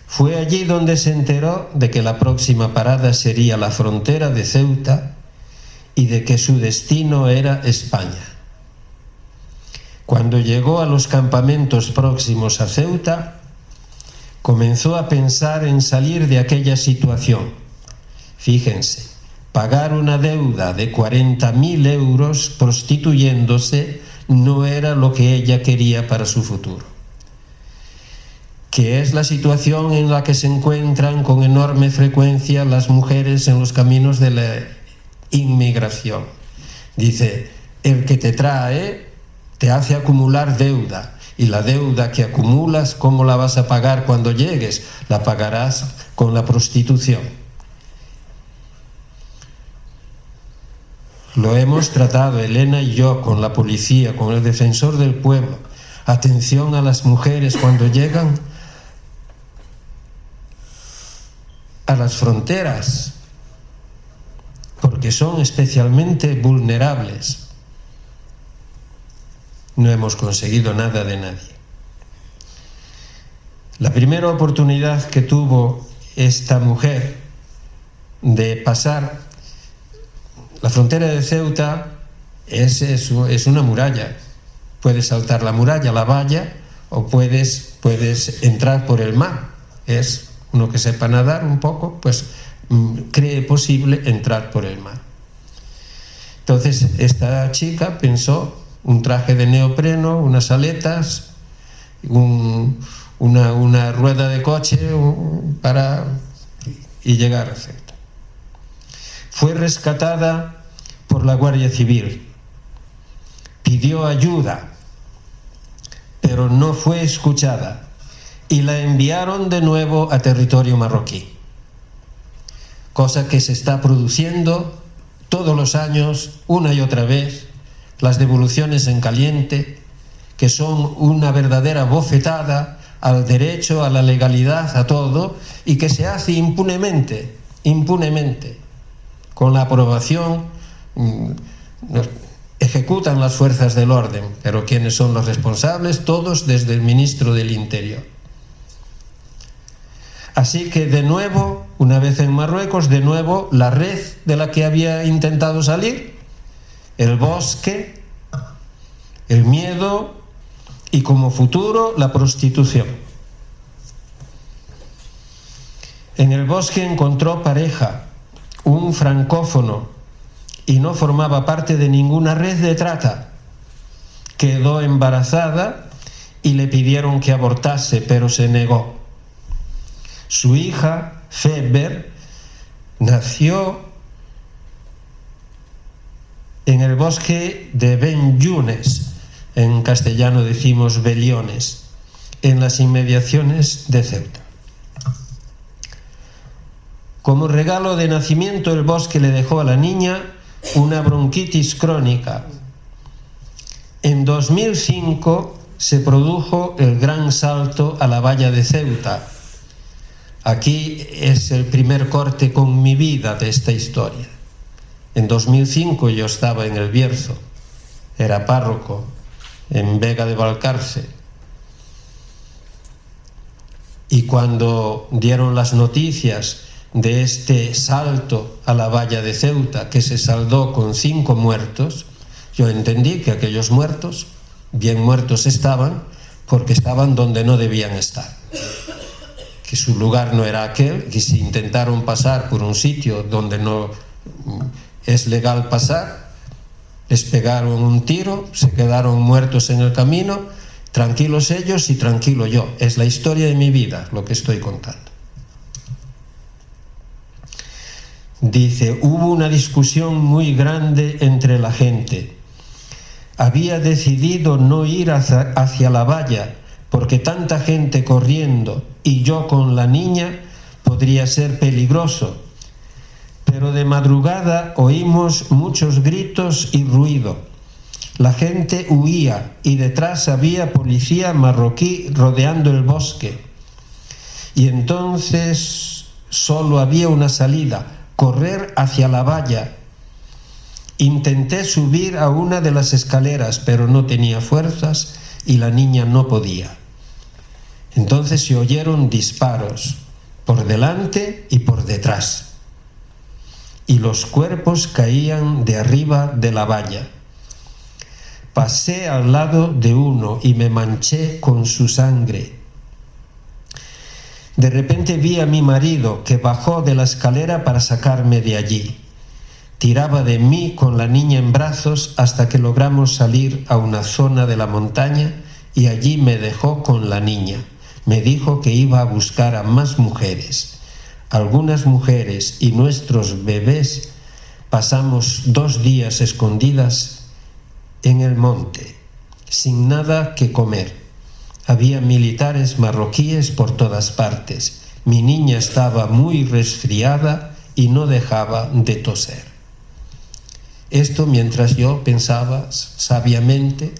S4: Fue allí donde se enteró de que la próxima parada sería la frontera de Ceuta y de que su destino era España. Cuando llegó a los campamentos próximos a Ceuta, comenzó a pensar en salir de aquella situación. Fíjense, pagar una deuda de 40.000 euros prostituyéndose no era lo que ella quería para su futuro. Que es la situación en la que se encuentran con enorme frecuencia las mujeres en los caminos de la inmigración. Dice, el que te trae te hace acumular deuda, y la deuda que acumulas, ¿cómo la vas a pagar cuando llegues? La pagarás con la prostitución. Lo hemos tratado Elena y yo con la policía, con el defensor del pueblo. Atención a las mujeres cuando llegan a las fronteras, porque son especialmente vulnerables. No hemos conseguido nada de nadie. La primera oportunidad que tuvo esta mujer de pasar la frontera de Ceuta es una muralla. Puedes saltar la muralla, la valla, o puedes entrar por el mar. Es uno que sepa nadar un poco, pues cree posible entrar por el mar. Entonces esta chica pensó un traje de neopreno, unas aletas, una rueda de coche y llegar a Ceuta. Fue rescatada por la Guardia Civil. Pidió ayuda, pero no fue escuchada y la enviaron de nuevo a territorio marroquí. Cosa que se está produciendo todos los años, una y otra vez. Las devoluciones en caliente, que son una verdadera bofetada al derecho, a la legalidad, a todo, y que se hace impunemente. impunemente, con la aprobación, ejecutan las fuerzas del orden, pero ¿quiénes son los responsables? Todos desde el ministro del Interior. Así que de nuevo, una vez en Marruecos, de nuevo la red de la que había intentado salir, el bosque, el miedo y como futuro la prostitución. En el bosque encontró pareja, un francófono, y no formaba parte de ninguna red de trata. Quedó embarazada y le pidieron que abortase, pero se negó. Su hija, Feber, nació en el bosque de Ben Younes, en castellano decimos Beliones, en las inmediaciones de Ceuta. Como regalo de nacimiento, el bosque le dejó a la niña una bronquitis crónica. En 2005 se produjo el gran salto a la valla de Ceuta. Aquí es el primer corte con mi vida de esta historia. En 2005 yo estaba en El Bierzo, era párroco en Vega de Valcarce. Y cuando dieron las noticias de este salto a la valla de Ceuta, que se saldó con 5 muertos, yo entendí que aquellos muertos, bien muertos estaban, porque estaban donde no debían estar. Que su lugar no era aquel, que si intentaron pasar por un sitio donde no es legal pasar, les pegaron un tiro, se quedaron muertos en el camino, tranquilos ellos y tranquilo yo. Es la historia de mi vida lo que estoy contando. Dice, hubo una discusión muy grande entre la gente. Había decidido no ir hacia la valla porque tanta gente corriendo y yo con la niña podría ser peligroso. Pero de madrugada oímos muchos gritos y ruido. La gente huía y detrás había policía marroquí rodeando el bosque. Y entonces solo había una salida, correr hacia la valla. Intenté subir a una de las escaleras, pero no tenía fuerzas y la niña no podía. Entonces se oyeron disparos por delante y por detrás. Y los cuerpos caían de arriba de la valla. Pasé al lado de uno y me manché con su sangre. De repente vi a mi marido que bajó de la escalera para sacarme de allí. Tiraba de mí con la niña en brazos hasta que logramos salir a una zona de la montaña y allí me dejó con la niña. Me dijo que iba a buscar a más mujeres. Algunas mujeres y nuestros bebés pasamos 2 días escondidas en el monte, sin nada que comer. Había militares marroquíes por todas partes. Mi niña estaba muy resfriada y no dejaba de toser. Esto mientras yo pensaba sabiamente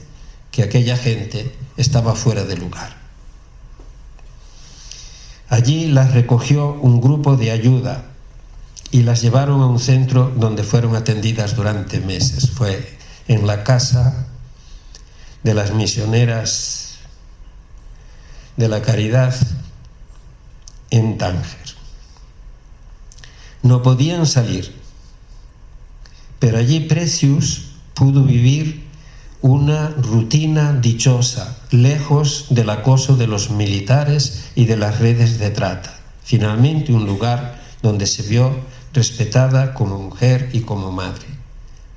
S4: que aquella gente estaba fuera de lugar. Allí las recogió un grupo de ayuda y las llevaron a un centro donde fueron atendidas durante meses. Fue en la casa de las misioneras de la Caridad en Tánger. No podían salir, pero allí Precious pudo vivir una rutina dichosa, lejos del acoso de los militares y de las redes de trata. Finalmente un lugar donde se vio respetada como mujer y como madre,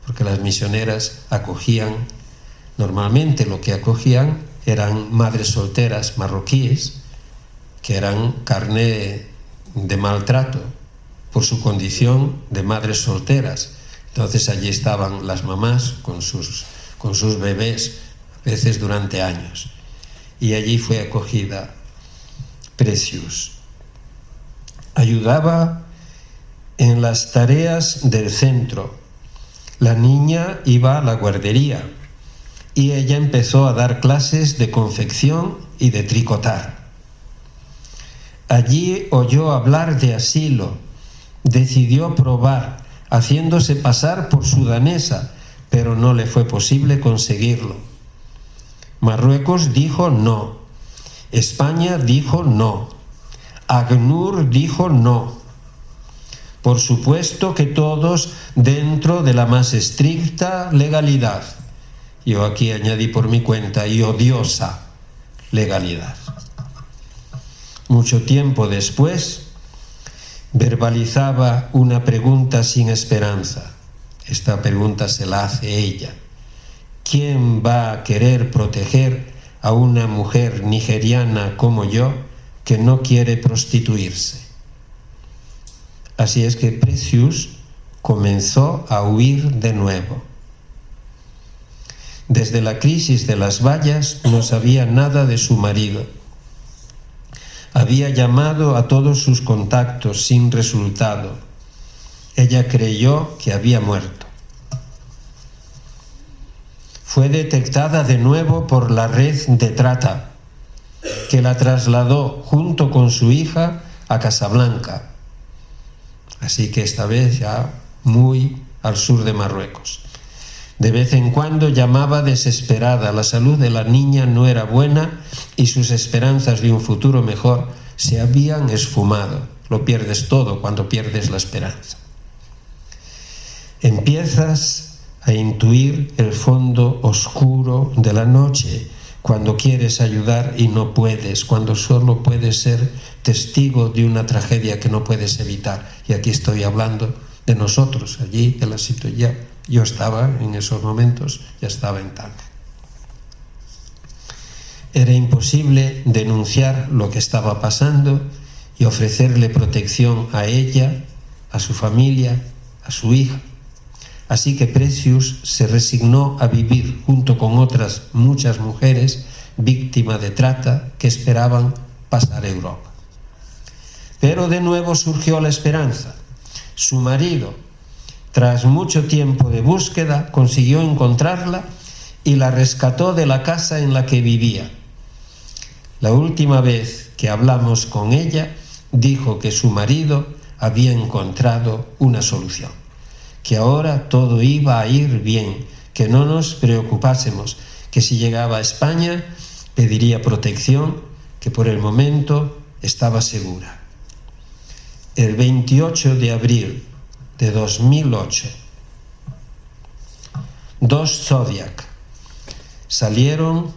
S4: porque las misioneras acogían, normalmente lo que acogían eran madres solteras marroquíes que eran carné de maltrato por su condición de madres solteras. Entonces allí estaban las mamás con sus bebés, a veces durante años. Y allí fue acogida Precious. Ayudaba en las tareas del centro. La niña iba a la guardería y ella empezó a dar clases de confección y de tricotar. Allí oyó hablar de asilo, decidió probar, haciéndose pasar por sudanesa, pero no le fue posible conseguirlo. Marruecos dijo no. España dijo no. ACNUR dijo no. Por supuesto que todos dentro de la más estricta legalidad. Yo aquí añadí por mi cuenta, y odiosa legalidad. Mucho tiempo después, verbalizaba una pregunta sin esperanza. Esta pregunta se la hace ella. ¿Quién va a querer proteger a una mujer nigeriana como yo que no quiere prostituirse? Así es que Precious comenzó a huir de nuevo. Desde la crisis de las vallas no sabía nada de su marido. Había llamado a todos sus contactos sin resultado. Ella creyó que había muerto. Fue detectada de nuevo por la red de trata, que la trasladó junto con su hija a Casablanca. Así que esta vez ya muy al sur de Marruecos. De vez en cuando llamaba desesperada. La salud de la niña no era buena y sus esperanzas de un futuro mejor se habían esfumado. Lo pierdes todo cuando pierdes la esperanza. Empiezas a intuir el fondo oscuro de la noche cuando quieres ayudar y no puedes, cuando solo puedes ser testigo de una tragedia que no puedes evitar. Y aquí estoy hablando de nosotros, allí en la situación. Yo estaba en esos momentos, ya estaba en Tánger. Era imposible denunciar lo que estaba pasando y ofrecerle protección a ella, a su familia, a su hija. Así que Precious se resignó a vivir junto con otras muchas mujeres víctimas de trata que esperaban pasar a Europa. Pero de nuevo surgió la esperanza. Su marido, tras mucho tiempo de búsqueda, consiguió encontrarla y la rescató de la casa en la que vivía. La última vez que hablamos con ella, dijo que su marido había encontrado una solución, que ahora todo iba a ir bien, que no nos preocupásemos, que si llegaba a España pediría protección, que por el momento estaba segura. El 28 de abril de 2008, 2 Zodiac salieron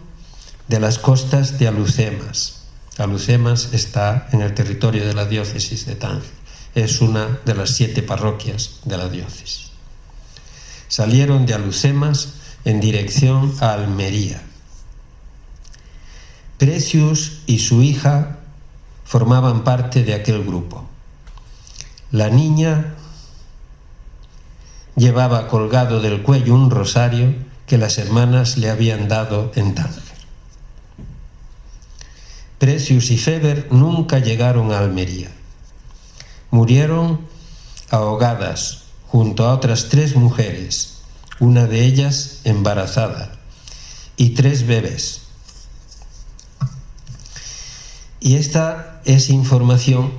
S4: de las costas de Alhucemas. Alhucemas está en el territorio de la diócesis de Tánger. Es una de las 7 parroquias de la diócesis. Salieron de Alhucemas en dirección a Almería. Precious y su hija formaban parte de aquel grupo. La niña llevaba colgado del cuello un rosario que las hermanas le habían dado en Tánger. Precious y Feber nunca llegaron a Almería. Murieron ahogadas junto a otras 3 mujeres, una de ellas embarazada, y 3 bebés. Y esta es información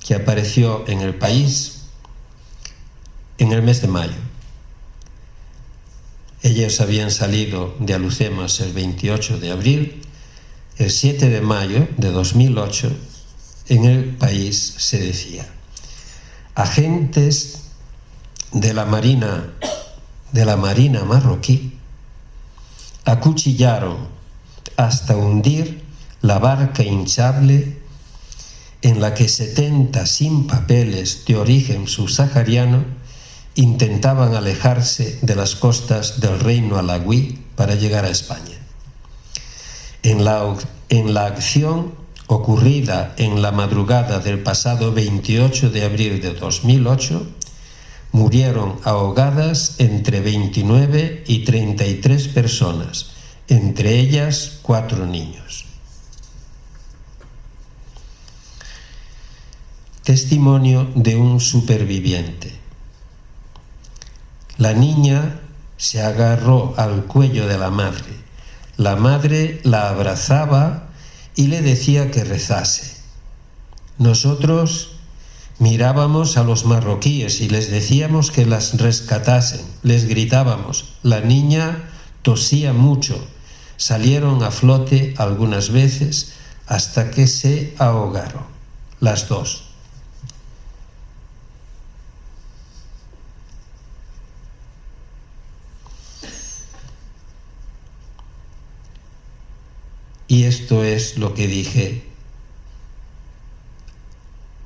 S4: que apareció en El País en el mes de mayo. Ellos habían salido de Alhucemas el 28 de abril. El 7 de mayo de 2008, en El País se decía: agentes de la Marina marroquí acuchillaron hasta hundir la barca hinchable en la que 70 sin papeles de origen subsahariano intentaban alejarse de las costas del reino alauí para llegar a España. En la acción ocurrida en la madrugada del pasado 28 de abril de 2008, murieron ahogadas entre 29 y 33 personas, entre ellas 4 niños. Testimonio de un superviviente. La niña se agarró al cuello de la madre. La madre la abrazaba y le decía que rezase. Nosotros Mirábamos a los marroquíes y les decíamos que las rescatasen. Les gritábamos. La niña tosía mucho. Salieron a flote algunas veces hasta que se ahogaron, las dos. Y esto es lo que dije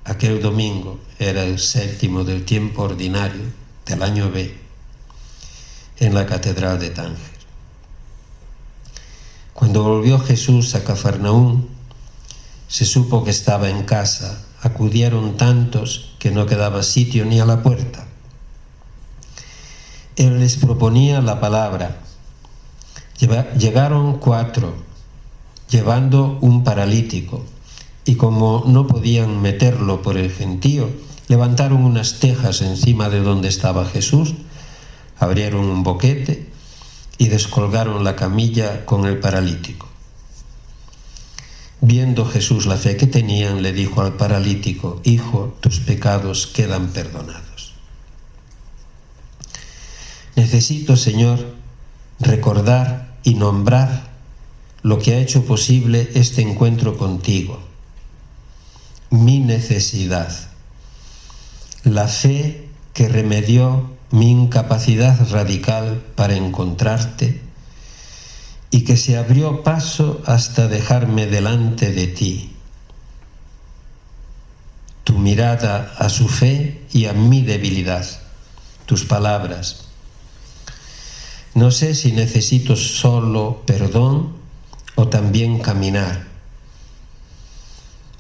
S4: aquel domingo, era el 7º del tiempo ordinario del año B, en la catedral de Tánger. Cuando volvió Jesús a Cafarnaúm, se supo que estaba en casa. Acudieron tantos que no quedaba sitio ni a la puerta. Él les proponía la palabra. Llegaron 4, llevando un paralítico, y como no podían meterlo por el gentío, levantaron unas tejas encima de donde estaba Jesús, abrieron un boquete y descolgaron la camilla con el paralítico. Viendo Jesús la fe que tenían, le dijo al paralítico: Hijo, tus pecados quedan perdonados. Necesito, Señor, recordar y nombrar lo que ha hecho posible este encuentro contigo. Mi necesidad, la fe que remedió mi incapacidad radical para encontrarte y que se abrió paso hasta dejarme delante de ti. Tu mirada a su fe y a mi debilidad, tus palabras. No sé si necesito solo perdón o también caminar.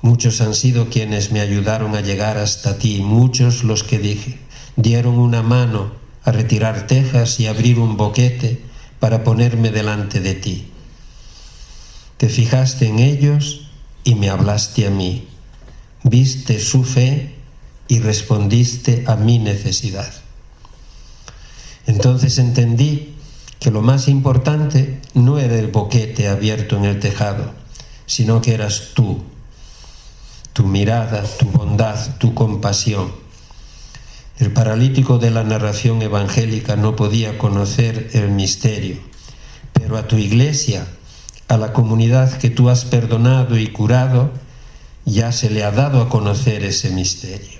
S4: Muchos han sido quienes me ayudaron a llegar hasta ti, muchos los que dieron una mano a retirar tejas y abrir un boquete para ponerme delante de ti. Te fijaste en ellos y me hablaste a mí. Viste su fe y respondiste a mi necesidad. Entonces entendí que lo más importante no era el boquete abierto en el tejado, sino que eras tú, tu mirada, tu bondad, tu compasión. El paralítico de la narración evangélica no podía conocer el misterio, pero a tu iglesia, a la comunidad que tú has perdonado y curado, ya se le ha dado a conocer ese misterio.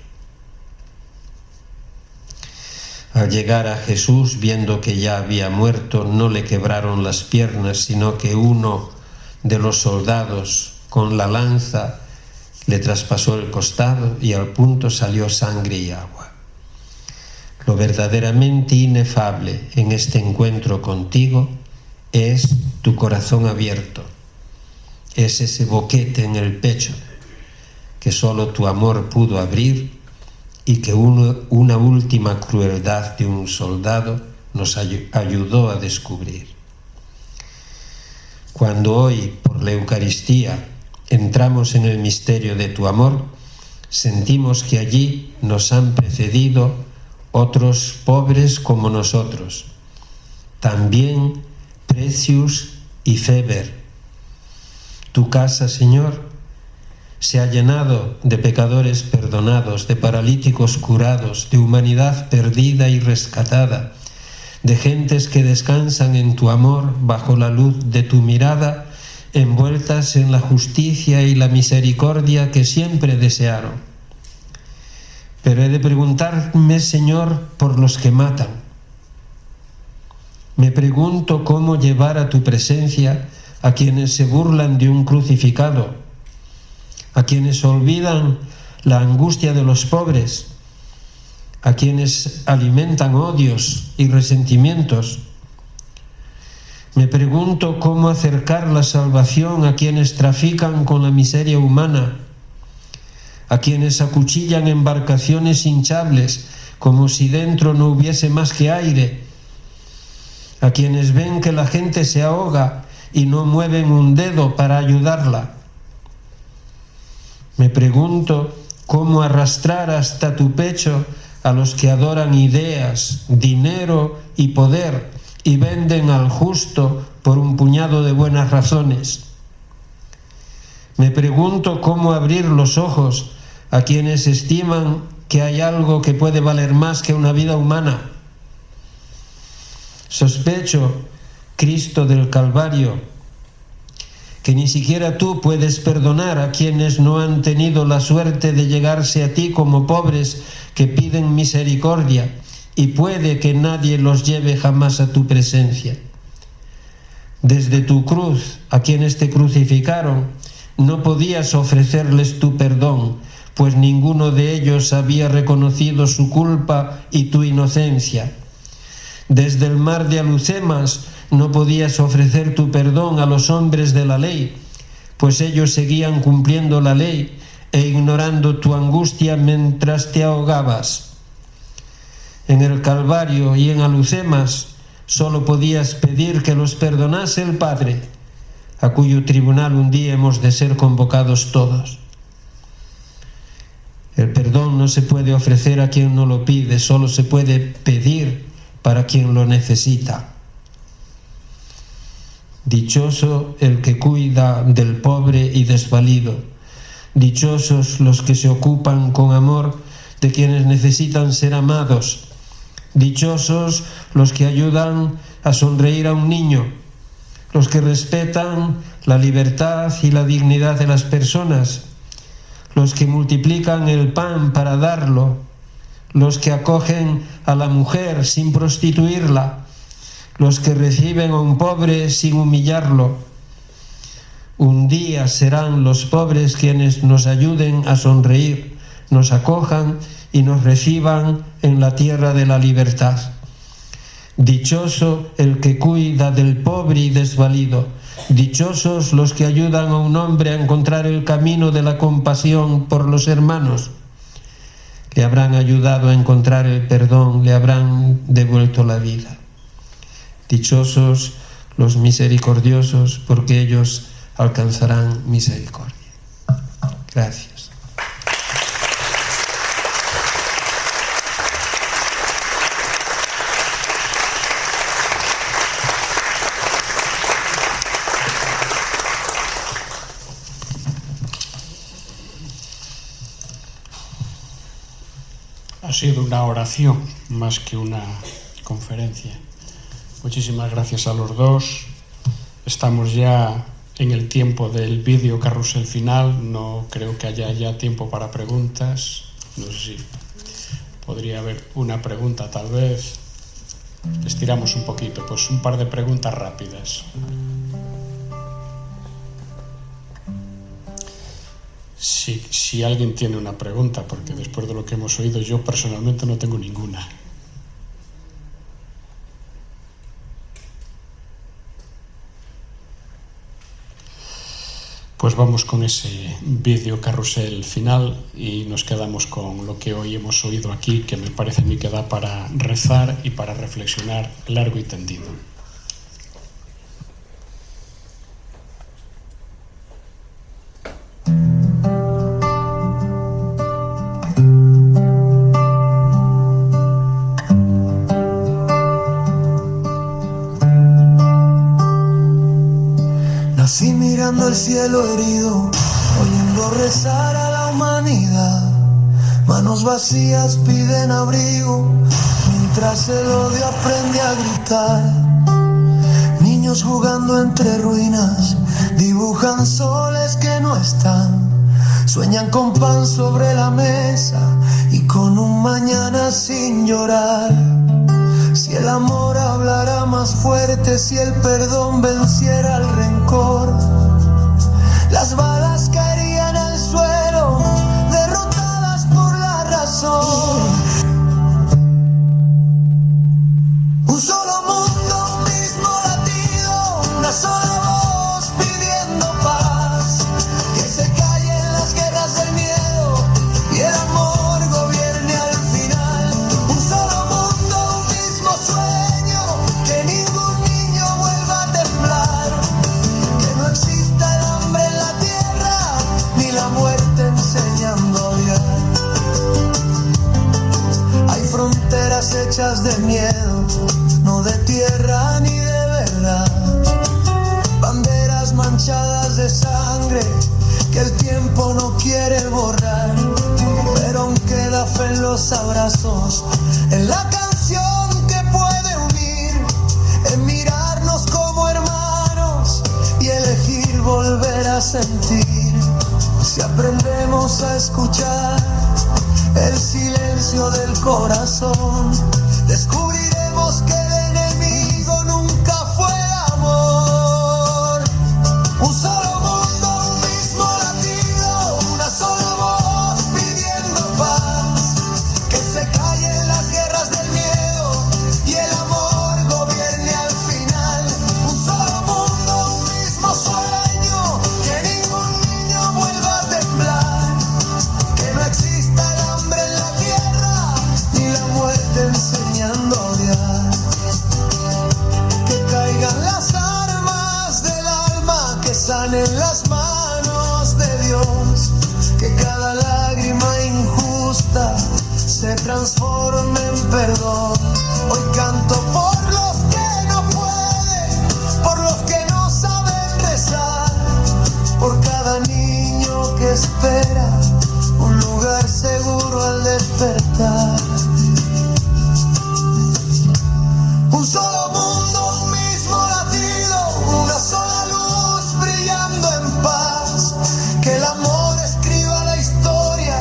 S4: Al llegar a Jesús, viendo que ya había muerto, no le quebraron las piernas, sino que uno de los soldados con la lanza le traspasó el costado y al punto salió sangre y agua. Lo verdaderamente inefable en este encuentro contigo es tu corazón abierto, es ese boquete en el pecho que solo tu amor pudo abrir y que una última crueldad de un soldado nos ayudó a descubrir. Cuando hoy, por la Eucaristía, entramos en el misterio de tu amor, sentimos que allí nos han precedido otros pobres como nosotros, también Precius y Feber. Tu casa, Señor, se ha llenado de pecadores perdonados, de paralíticos curados, de humanidad perdida y rescatada, de gentes que descansan en tu amor bajo la luz de tu mirada, envueltas en la justicia y la misericordia que siempre desearon. Pero he de preguntarme, Señor, por los que matan. Me pregunto cómo llevar a tu presencia a quienes se burlan de un crucificado, a quienes olvidan la angustia de los pobres, a quienes alimentan odios y resentimientos. Me pregunto cómo acercar la salvación a quienes trafican con la miseria humana, a quienes acuchillan embarcaciones hinchables como si dentro no hubiese más que aire, a quienes ven que la gente se ahoga y no mueven un dedo para ayudarla. Me pregunto cómo arrastrar hasta tu pecho a los que adoran ideas, dinero y poder y venden al justo por un puñado de buenas razones. Me pregunto cómo abrir los ojos a quienes estiman que hay algo que puede valer más que una vida humana. Sospecho, Cristo del Calvario, que ni siquiera tú puedes perdonar a quienes no han tenido la suerte de llegarse a ti como pobres que piden misericordia, y puede que nadie los lleve jamás a tu presencia. Desde tu cruz, a quienes te crucificaron, no podías ofrecerles tu perdón, pues ninguno de ellos había reconocido su culpa y tu inocencia. Desde el mar de Alhucemas no podías ofrecer tu perdón a los hombres de la ley, pues ellos seguían cumpliendo la ley e ignorando tu angustia mientras te ahogabas. En el Calvario y en Alhucemas solo podías pedir que los perdonase el Padre, a cuyo tribunal un día hemos de ser convocados todos. El perdón no se puede ofrecer a quien no lo pide, solo se puede pedir para quien lo necesita. Dichoso el que cuida del pobre y desvalido. Dichosos los que se ocupan con amor de quienes necesitan ser amados. Dichosos los que ayudan a sonreír a un niño, los que respetan la libertad y la dignidad de las personas, los que multiplican el pan para darlo, los que acogen a la mujer sin prostituirla, los que reciben a un pobre sin humillarlo. Un día serán los pobres quienes nos ayuden a sonreír, nos acojan y nos reciban en la tierra de la libertad. Dichoso el que cuida del pobre y desvalido. Dichosos los que ayudan a un hombre a encontrar el camino de la compasión por los hermanos. Le habrán ayudado a encontrar el perdón, le habrán devuelto la vida. Dichosos los misericordiosos, porque ellos alcanzarán misericordia. Gracias.
S2: Ha sido una oración más que una conferencia. Muchísimas gracias a los dos. Estamos ya en el tiempo del vídeo carrusel final. No creo que haya ya tiempo para preguntas. No sé si podría haber una pregunta, tal vez. Estiramos un poquito, pues un par de preguntas rápidas. Si alguien tiene una pregunta, porque después de lo que hemos oído, yo personalmente no tengo ninguna. Pues vamos con ese vídeo carrusel final y nos quedamos con lo que hoy hemos oído aquí, que me parece a mí que da para rezar y para reflexionar largo y tendido.
S5: Nací mirando el cielo herido, oyendo rezar a la humanidad. Manos vacías piden abrigo, mientras el odio aprende a gritar. Niños jugando entre ruinas, dibujan soles que no están. Sueñan con pan sobre la mesa y con un mañana sin llorar. Si el amor hablara más fuerte, si el perdón venciera el rencor, las balas caerían al suelo, derrotadas por la razón. Un solo mundo, un mismo latido, una sola voz pidiendo paz. Que se callen las guerras del miedo y el amor gobierne al final. Un solo mundo, un mismo sueño, que ningún niño vuelva a temblar. Que no exista el hambre en la tierra, ni la muerte enseñando a odiar. Hay fronteras hechas de miedo, no de tierra ni de verdad. Banderas manchadas de sangre que el tiempo no quiere borrar. la fe en los abrazos, en la canción que puede unir, en mirarnos como hermanos y elegir volver a sentir. Si aprendemos a escuchar el silencio del corazón, descubriremos que el enemigo nunca fue el amor. Un solo mundo, un mismo latido, una sola voz pidiendo paz. Que se callen las guerras del miedo y el amor gobierne al final. Un solo mundo, un mismo sueño, que ningún niño vuelva a temblar. Que no exista el hambre en la tierra ni la muerte enseñando a odiar. Que caigan las armas del alma, que sanen las manos de Dios. Que cada lágrima injusta se transforme en perdón. Hoy canto por los que no pueden, por los que no saben rezar, por cada niño que espera un lugar seguro al despertar. Un solo mundo, un mismo latido, una sola luz brillando en paz. Que el amor escriba la historia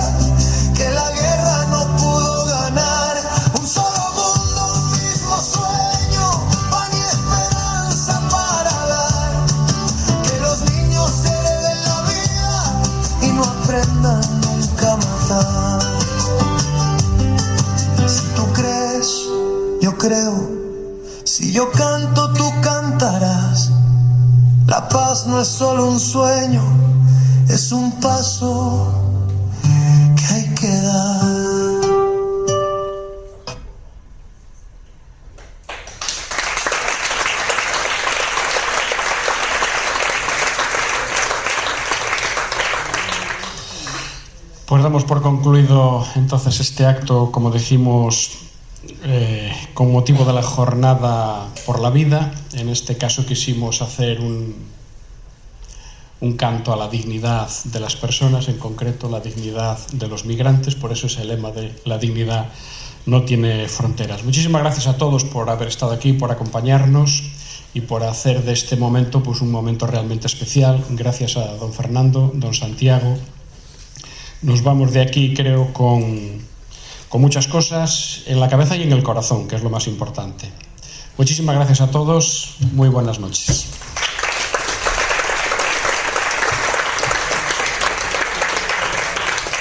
S5: que la guerra no pudo ganar. Un solo mundo, un mismo sueño, pan y esperanza para dar. Que los niños hereden la vida y no aprendan nunca a matar. Si tú crees, yo creo. Si yo canto, tú cantarás. La paz no es solo un sueño, es un paso que hay que dar.
S2: Pues damos por concluido entonces este acto, como decimos, con motivo de la Jornada por la Vida. En este caso quisimos hacer un canto a la dignidad de las personas, en concreto la dignidad de los migrantes. Por eso es el lema de la dignidad no tiene fronteras. Muchísimas gracias a todos por haber estado aquí, por acompañarnos y por hacer de este momento pues un momento realmente especial. Gracias a don Fernando, don Santiago. Nos vamos de aquí, creo, con muchas cosas en la cabeza y en el corazón, que es lo más importante. Muchísimas gracias a todos. Muy buenas noches.